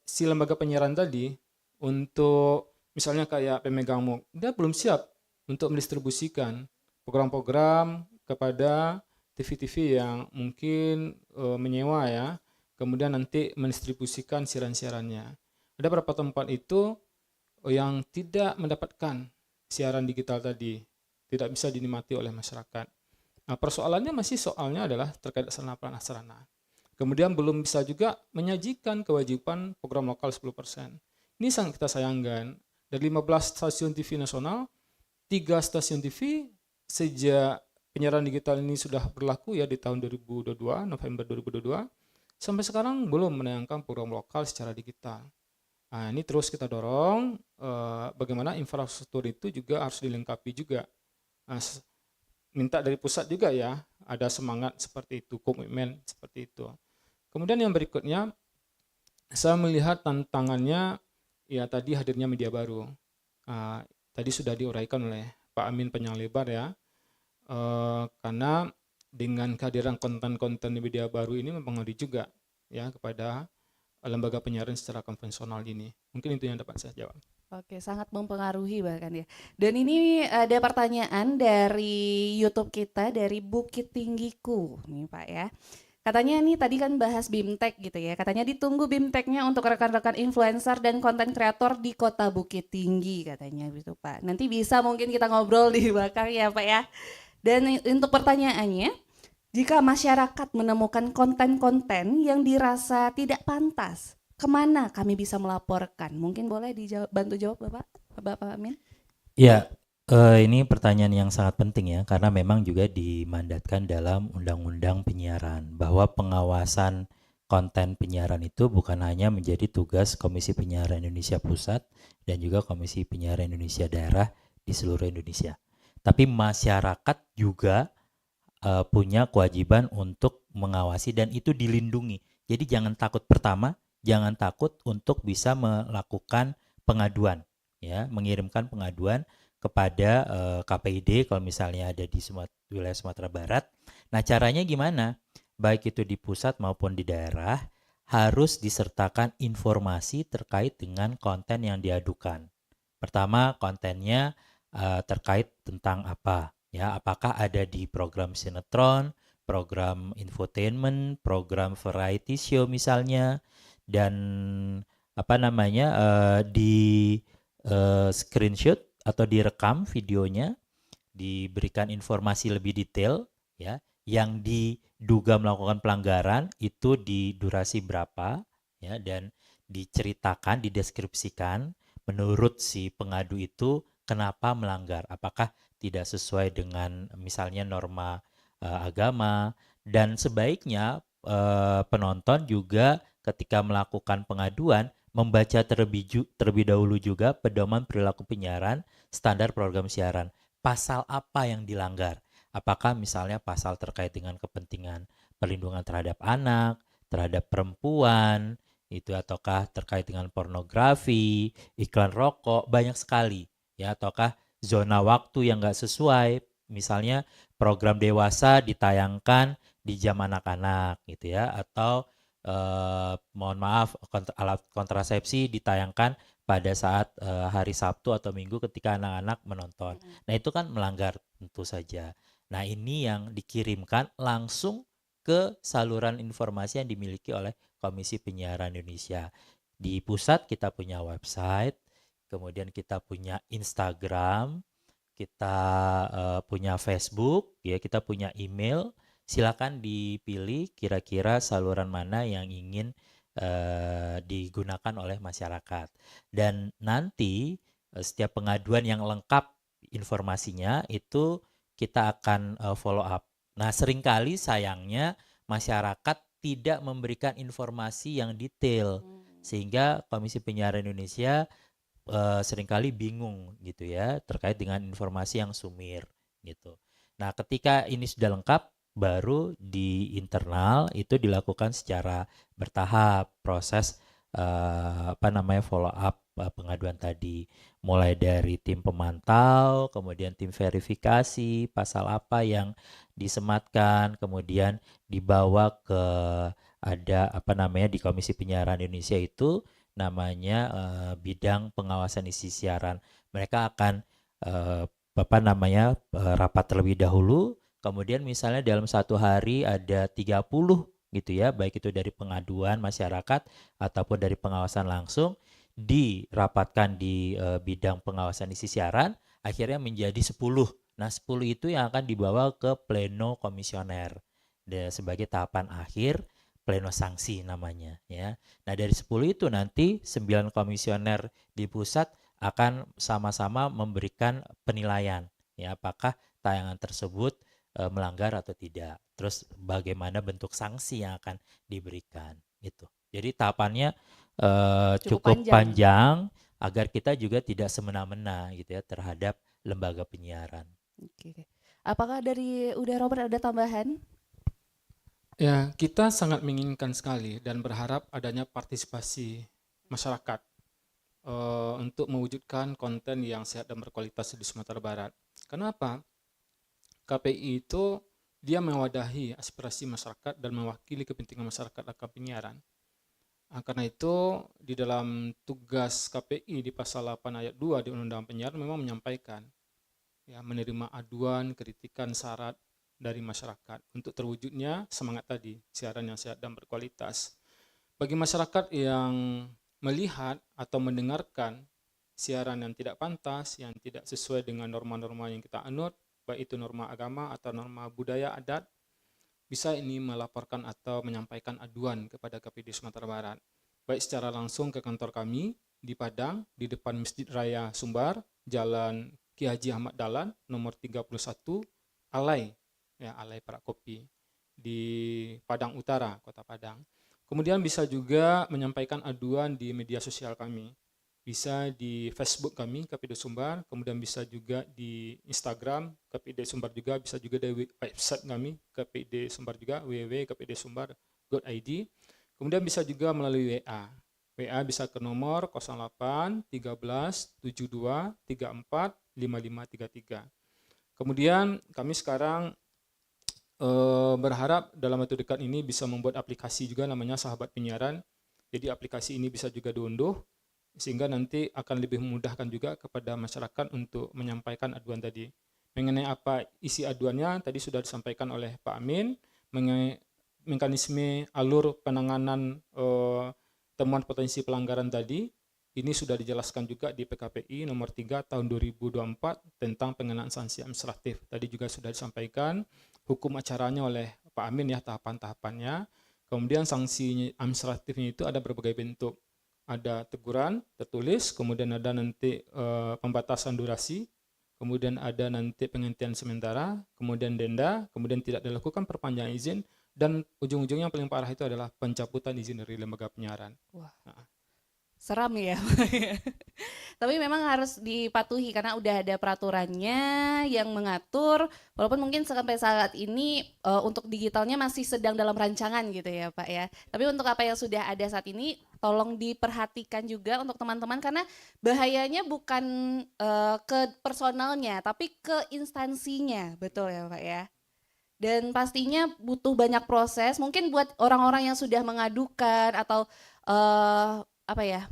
si lembaga penyiaran tadi untuk misalnya kayak pemegang MOOC, dia belum siap untuk mendistribusikan program-program kepada TV-TV yang mungkin menyewa ya, kemudian nanti mendistribusikan siaran-siarannya. Ada beberapa tempat itu yang tidak mendapatkan siaran digital tadi, tidak bisa dinikmati oleh masyarakat. Nah, persoalannya soalnya adalah terkait sarana prasarana. Kemudian belum bisa juga menyajikan kewajiban program lokal 10%. Ini sangat kita sayangkan. Dari 15 stasiun TV nasional, 3 stasiun TV sejak penyiaran digital ini sudah berlaku ya di tahun 2022, November 2022, sampai sekarang belum menayangkan program lokal secara digital. Nah, ini terus kita dorong bagaimana infrastruktur itu juga harus dilengkapi juga. Minta dari pusat juga ya, ada semangat seperti itu, komitmen seperti itu. Kemudian yang berikutnya, Saya melihat tantangannya ya tadi hadirnya media baru. Tadi sudah diuraikan oleh Pak Amin panjang lebar ya. Karena dengan kehadiran konten-konten di media baru ini mempengaruhi juga ya kepada lembaga penyiaran secara konvensional ini. Mungkin itu yang dapat saya jawab. Oke, sangat mempengaruhi bahkan ya. Dan ini ada pertanyaan dari YouTube kita dari Bukit Tinggiku nih Pak ya. Katanya nih tadi kan bahas BIMTEK gitu ya. Katanya ditunggu BIMTEK-nya untuk rekan-rekan influencer dan konten kreator di Kota Bukit Tinggi katanya gitu Pak. Nanti bisa mungkin kita ngobrol di belakang ya Pak ya. Dan untuk pertanyaannya, jika masyarakat menemukan konten-konten yang dirasa tidak pantas, kemana kami bisa melaporkan? Mungkin boleh bantu jawab Bapak Amin? Ya, ini pertanyaan yang sangat penting ya, karena memang juga dimandatkan dalam Undang-Undang Penyiaran bahwa pengawasan konten penyiaran itu bukan hanya menjadi tugas Komisi Penyiaran Indonesia Pusat dan juga Komisi Penyiaran Indonesia Daerah di seluruh Indonesia. Tapi masyarakat juga punya kewajiban untuk mengawasi dan itu dilindungi. Jadi jangan takut, pertama, jangan takut untuk bisa melakukan pengaduan, ya, mengirimkan pengaduan kepada KPID kalau misalnya ada di wilayah Sumatera Barat. Nah, caranya gimana? Baik itu di pusat maupun di daerah harus disertakan informasi terkait dengan konten yang diadukan. Pertama, kontennya terkait tentang apa? Ya, apakah ada di program sinetron, program infotainment, program variety show misalnya, dan di screenshot atau direkam videonya, diberikan informasi lebih detail ya, yang diduga melakukan pelanggaran itu di durasi berapa ya, dan diceritakan, dideskripsikan menurut si pengadu itu kenapa melanggar, apakah tidak sesuai dengan misalnya norma agama, dan sebaiknya penonton juga ketika melakukan pengaduan membaca terlebih dahulu juga pedoman perilaku penyiaran standar program siaran. Pasal apa yang dilanggar? Apakah misalnya pasal terkait dengan kepentingan perlindungan terhadap anak, terhadap perempuan, itu ataukah terkait dengan pornografi, iklan rokok, banyak sekali ya, ataukah zona waktu yang nggak sesuai, misalnya program dewasa ditayangkan di jam anak-anak gitu ya, atau mohon maaf alat kontrasepsi ditayangkan pada saat hari Sabtu atau Minggu ketika anak-anak menonton. Nah, itu kan melanggar tentu saja. Nah, ini yang dikirimkan langsung ke saluran informasi yang dimiliki oleh Komisi Penyiaran Indonesia. Di pusat kita punya website, kemudian kita punya Instagram, kita punya Facebook, ya, kita punya email. Silakan dipilih kira-kira saluran mana yang ingin digunakan oleh masyarakat. Dan nanti setiap pengaduan yang lengkap informasinya itu kita akan follow up. Nah, seringkali sayangnya masyarakat tidak memberikan informasi yang detail, sehingga Komisi Penyiaran Indonesia seringkali bingung gitu ya terkait dengan informasi yang sumir gitu. Nah, ketika ini sudah lengkap, baru di internal itu dilakukan secara bertahap proses follow up pengaduan tadi, mulai dari tim pemantau, kemudian tim verifikasi pasal apa yang disematkan, kemudian dibawa ke di Komisi Penyiaran Indonesia itu namanya bidang pengawasan isi siaran. Mereka akan rapat terlebih dahulu, kemudian misalnya dalam satu hari ada 30 gitu ya, baik itu dari pengaduan masyarakat ataupun dari pengawasan langsung, dirapatkan di bidang pengawasan isi siaran, akhirnya menjadi 10. Nah, 10 itu yang akan dibawa ke pleno komisioner sebagai tahapan akhir, pleno sanksi namanya ya. Nah, dari 10 itu nanti 9 komisioner di pusat akan sama-sama memberikan penilaian ya, apakah tayangan tersebut melanggar atau tidak. Terus bagaimana bentuk sanksi yang akan diberikan itu. Jadi tahapannya cukup panjang agar kita juga tidak semena-mena gitu ya terhadap lembaga penyiaran. Oke. Apakah dari Robert ada tambahan? Ya, kita sangat menginginkan sekali dan berharap adanya partisipasi masyarakat untuk mewujudkan konten yang sehat dan berkualitas di Sumatera Barat. Kenapa? KPI itu dia mewadahi aspirasi masyarakat dan mewakili kepentingan masyarakat akan penyiaran. Karena itu di dalam tugas KPI di pasal 8 ayat 2 di Undang-Undang Penyiaran memang menyampaikan ya, menerima aduan, kritikan, syarat dari masyarakat untuk terwujudnya semangat tadi, siaran yang sehat dan berkualitas. Bagi masyarakat yang melihat atau mendengarkan siaran yang tidak pantas, yang tidak sesuai dengan norma-norma yang kita anut, baik itu norma agama atau norma budaya adat, bisa ini melaporkan atau menyampaikan aduan kepada KPD Sumatera Barat, baik secara langsung ke kantor kami di Padang, di depan Masjid Raya Sumbar, Jalan Ki Haji Ahmad Dahlan, nomor 31, Alai, ya Alai Prakopi, di Padang Utara, Kota Padang. Kemudian bisa juga menyampaikan aduan di media sosial kami, bisa di Facebook kami KPD Sumbar, kemudian bisa juga di Instagram KPD Sumbar juga, bisa juga dari website kami KPD Sumbar juga, www.kpdsumbar.id. Kemudian bisa juga melalui WA. WA bisa ke nomor 08 13 72 34 5533. Kemudian kami sekarang berharap dalam waktu dekat ini bisa membuat aplikasi juga namanya Sahabat Penyiaran. Jadi aplikasi ini bisa juga diunduh sehingga nanti akan lebih memudahkan juga kepada masyarakat untuk menyampaikan aduan tadi. Mengenai apa isi aduannya tadi sudah disampaikan oleh Pak Amin, mengenai mekanisme alur penanganan temuan potensi pelanggaran tadi, ini sudah dijelaskan juga di PKPI nomor 3 tahun 2024 tentang pengenaan sanksi administratif. Tadi juga sudah disampaikan hukum acaranya oleh Pak Amin ya, tahapan-tahapannya. Kemudian sanksi administratifnya itu ada berbagai bentuk. Ada teguran tertulis, kemudian ada nanti pembatasan durasi, kemudian ada nanti penghentian sementara, kemudian denda, kemudian tidak dilakukan perpanjangan izin, dan ujung-ujungnya yang paling parah itu adalah pencabutan izin dari lembaga penyiaran. Wah. Seram ya. Tapi memang harus dipatuhi karena udah ada peraturannya yang mengatur, walaupun mungkin sampai saat ini untuk digitalnya masih sedang dalam rancangan gitu ya Pak ya. Tapi untuk apa yang sudah ada saat ini tolong diperhatikan juga untuk teman-teman karena bahayanya bukan ke personalnya tapi ke instansinya, betul ya Pak ya. Dan pastinya butuh banyak proses, mungkin buat orang-orang yang sudah mengadukan atau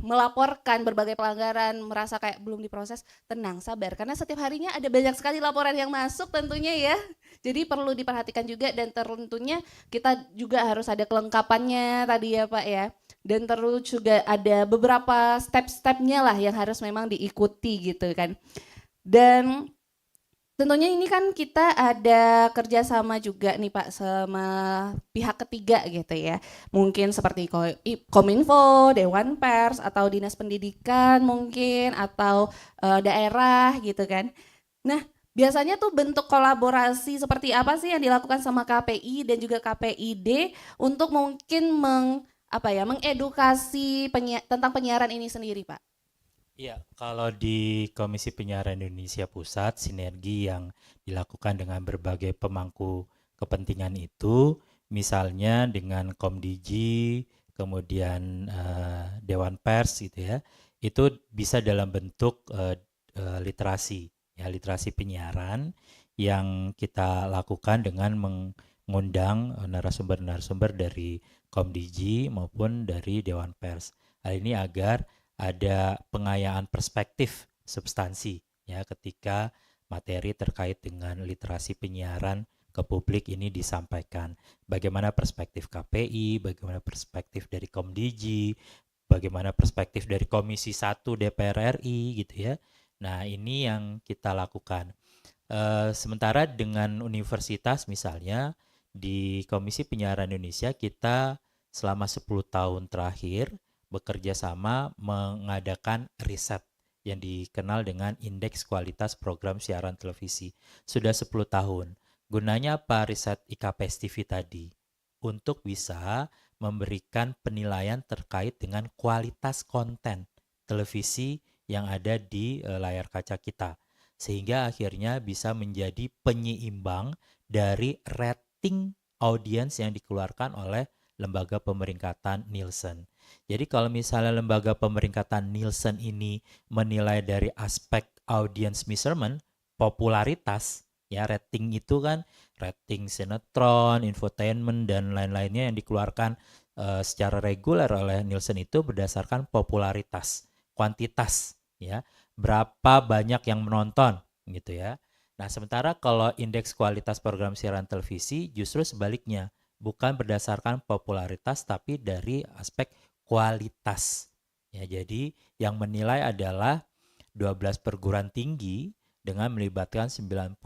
melaporkan berbagai pelanggaran, merasa kayak belum diproses, tenang, sabar. Karena setiap harinya ada banyak sekali laporan yang masuk tentunya ya. Jadi perlu diperhatikan juga dan tentunya kita juga harus ada kelengkapannya tadi ya Pak ya. Dan terus juga ada beberapa step-stepnya lah yang harus memang diikuti gitu kan. Dan tentunya ini kan kita ada kerjasama juga nih Pak sama pihak ketiga gitu ya. Mungkin seperti Kominfo, Dewan Pers, atau Dinas Pendidikan mungkin, atau daerah gitu kan. Nah biasanya tuh bentuk kolaborasi seperti apa sih yang dilakukan sama KPI dan juga KPID untuk mungkin mengedukasi tentang penyiaran ini sendiri Pak? Iya, kalau di Komisi Penyiaran Indonesia Pusat, sinergi yang dilakukan dengan berbagai pemangku kepentingan itu, misalnya dengan Komdigi, kemudian Dewan Pers gitu ya, itu bisa dalam bentuk literasi, ya literasi penyiaran yang kita lakukan dengan mengundang narasumber-narasumber dari Komdigi maupun dari Dewan Pers. Hal ini agar ada pengayaan perspektif substansi ya ketika materi terkait dengan literasi penyiaran ke publik ini disampaikan. Bagaimana perspektif KPI, bagaimana perspektif dari Komdigi, bagaimana perspektif dari Komisi 1 DPR RI gitu ya. Nah, ini yang kita lakukan. Sementara dengan universitas misalnya di Komisi Penyiaran Indonesia kita selama 10 tahun terakhir bekerja sama mengadakan riset yang dikenal dengan Indeks Kualitas Program Siaran Televisi. Sudah 10 tahun. Gunanya apa riset IKPS TV tadi? Untuk bisa memberikan penilaian terkait dengan kualitas konten televisi yang ada di layar kaca kita. Sehingga akhirnya bisa menjadi penyeimbang dari rating audiens yang dikeluarkan oleh lembaga pemeringkatan Nielsen. Jadi kalau misalnya lembaga pemeringkatan Nielsen ini menilai dari aspek audience measurement, popularitas, ya rating itu kan rating sinetron, infotainment dan lain-lainnya yang dikeluarkan secara reguler oleh Nielsen itu berdasarkan popularitas, kuantitas, ya berapa banyak yang menonton, gitu ya. Nah sementara kalau indeks kualitas program siaran televisi justru sebaliknya, bukan berdasarkan popularitas tapi dari aspek kualitas. Ya jadi yang menilai adalah 12 perguruan tinggi dengan melibatkan 96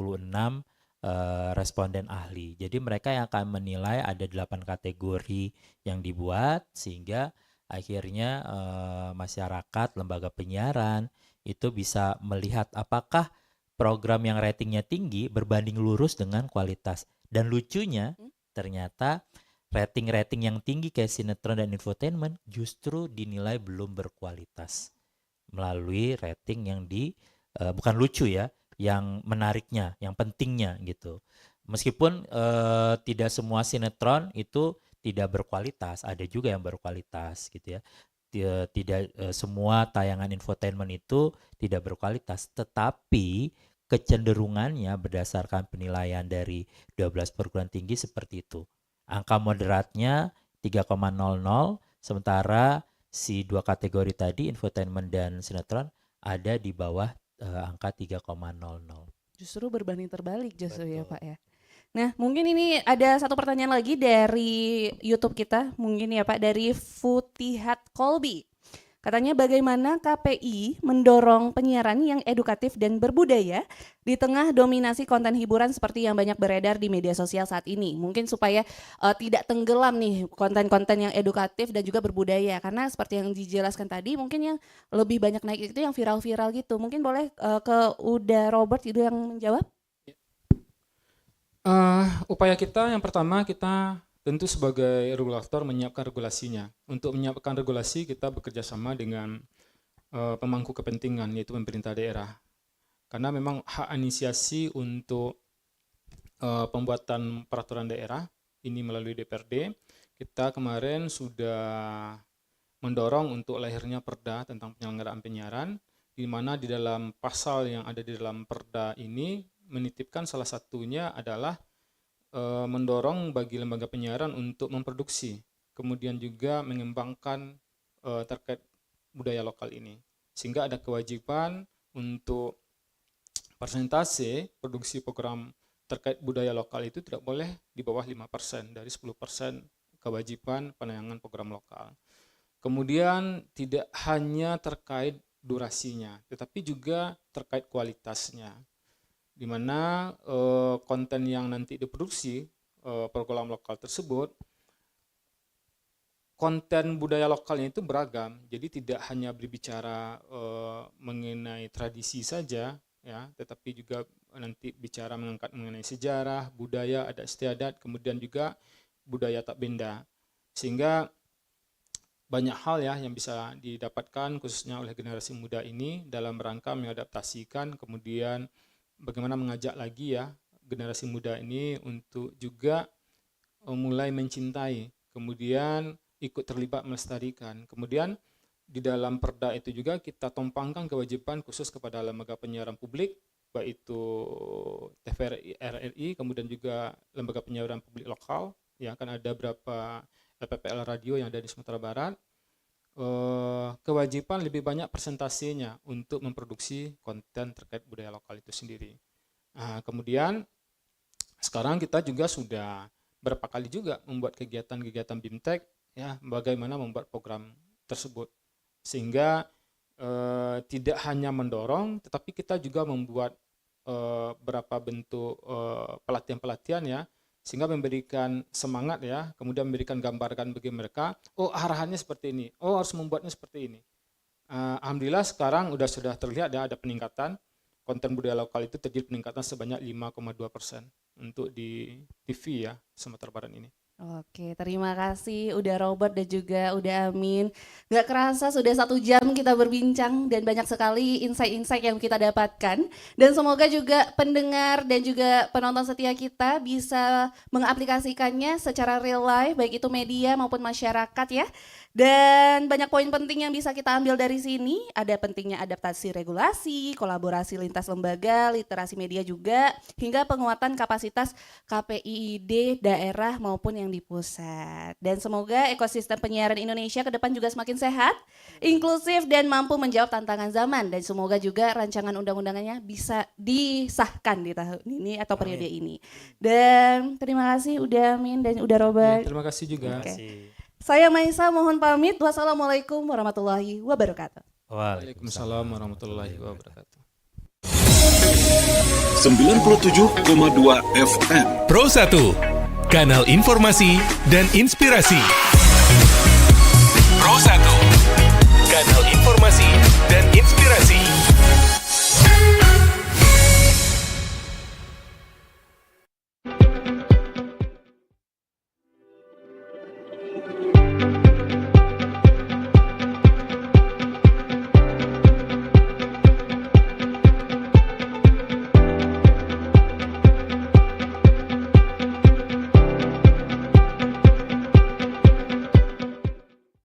responden ahli. Jadi mereka yang akan menilai ada 8 kategori yang dibuat sehingga akhirnya masyarakat, lembaga penyiaran itu bisa melihat apakah program yang ratingnya tinggi berbanding lurus dengan kualitas. Dan lucunya ternyata rating-rating yang tinggi kayak sinetron dan infotainment justru dinilai belum berkualitas melalui rating yang bukan lucu ya, yang menariknya, yang pentingnya gitu. Meskipun tidak semua sinetron itu tidak berkualitas, ada juga yang berkualitas gitu ya. Tidak semua tayangan infotainment itu tidak berkualitas, tetapi kecenderungannya berdasarkan penilaian dari 12 perguruan tinggi seperti itu. Angka moderatnya 3,00, sementara si dua kategori tadi, infotainment dan sinetron, ada di bawah angka 3,00. Justru berbanding terbalik justru. Betul. Ya Pak ya. Nah mungkin ini ada satu pertanyaan lagi dari YouTube kita, mungkin ya Pak, dari Futihat Kolbi. Katanya bagaimana KPI mendorong penyiaran yang edukatif dan berbudaya di tengah dominasi konten hiburan seperti yang banyak beredar di media sosial saat ini. Mungkin supaya tidak tenggelam nih konten-konten yang edukatif dan juga berbudaya. Karena seperti yang dijelaskan tadi mungkin yang lebih banyak naik itu yang viral-viral gitu. Mungkin boleh ke Uda Robert itu yang menjawab? Upaya kita yang pertama, kita tentu sebagai regulator menyiapkan regulasinya. Untuk menyiapkan regulasi kita bekerja sama dengan pemangku kepentingan yaitu pemerintah daerah. Karena memang hak inisiasi untuk pembuatan peraturan daerah ini melalui DPRD. Kita kemarin sudah mendorong untuk lahirnya Perda tentang penyelenggaraan penyiaran, di mana di dalam pasal yang ada di dalam Perda ini menitipkan salah satunya adalah mendorong bagi lembaga penyiaran untuk memproduksi, kemudian juga mengembangkan terkait budaya lokal ini. Sehingga ada kewajiban untuk persentase produksi program terkait budaya lokal itu tidak boleh di bawah 5% dari 10% kewajiban penayangan program lokal. Kemudian tidak hanya terkait durasinya, tetapi juga terkait kualitasnya. Di mana konten yang nanti diproduksi program lokal tersebut, konten budaya lokalnya itu beragam. Jadi tidak hanya berbicara mengenai tradisi saja, ya, tetapi juga nanti bicara mengangkat mengenai sejarah, budaya, adat istiadat, kemudian juga budaya tak benda. Sehingga banyak hal ya yang bisa didapatkan khususnya oleh generasi muda ini dalam rangka mengadaptasikan, kemudian bagaimana mengajak lagi ya generasi muda ini untuk juga mulai mencintai, kemudian ikut terlibat melestarikan. Kemudian di dalam Perda itu juga kita tumpangkan kewajiban khusus kepada lembaga penyiaran publik, baik itu TVRI, RRI, kemudian juga lembaga penyiaran publik lokal, ya kan ada berapa LPPL radio yang ada di Sumatera Barat. Kewajiban lebih banyak persentasenya untuk memproduksi konten terkait budaya lokal itu sendiri. Nah, kemudian sekarang kita juga sudah berapa kali juga membuat kegiatan-kegiatan BIMTEK, ya, bagaimana membuat program tersebut, sehingga tidak hanya mendorong, tetapi kita juga membuat beberapa bentuk pelatihan-pelatihan ya, sehingga memberikan semangat ya, kemudian memberikan gambaran bagi mereka, oh arahannya seperti ini, oh harus membuatnya seperti ini. Alhamdulillah sekarang sudah terlihat ya ada peningkatan konten budaya lokal itu, terjadi peningkatan sebanyak 5,2% untuk di TV ya Sumatera Barat ini. Oke, terima kasih udah Robert dan juga udah Amin. Gak kerasa sudah 1 jam kita berbincang dan banyak sekali insight-insight yang kita dapatkan. Dan semoga juga pendengar dan juga penonton setia kita bisa mengaplikasikannya secara real life, baik itu media maupun masyarakat ya. Dan banyak poin penting yang bisa kita ambil dari sini. Ada pentingnya adaptasi regulasi, kolaborasi lintas lembaga, literasi media juga, hingga penguatan kapasitas KPIID daerah maupun yang di pusat. Dan semoga ekosistem penyiaran Indonesia ke depan juga semakin sehat, inklusif dan mampu menjawab tantangan zaman. Dan semoga juga rancangan undang-undangannya bisa disahkan di tahun ini atau periode ini. Dan terima kasih udah Amin dan udah Robert. Terima kasih juga. Oke. Saya Maisa mohon pamit. Wassalamualaikum warahmatullahi wabarakatuh. Waalaikumsalam warahmatullahi wabarakatuh. 97,2 FM Pro 1, kanal informasi dan inspirasi. Pro 1.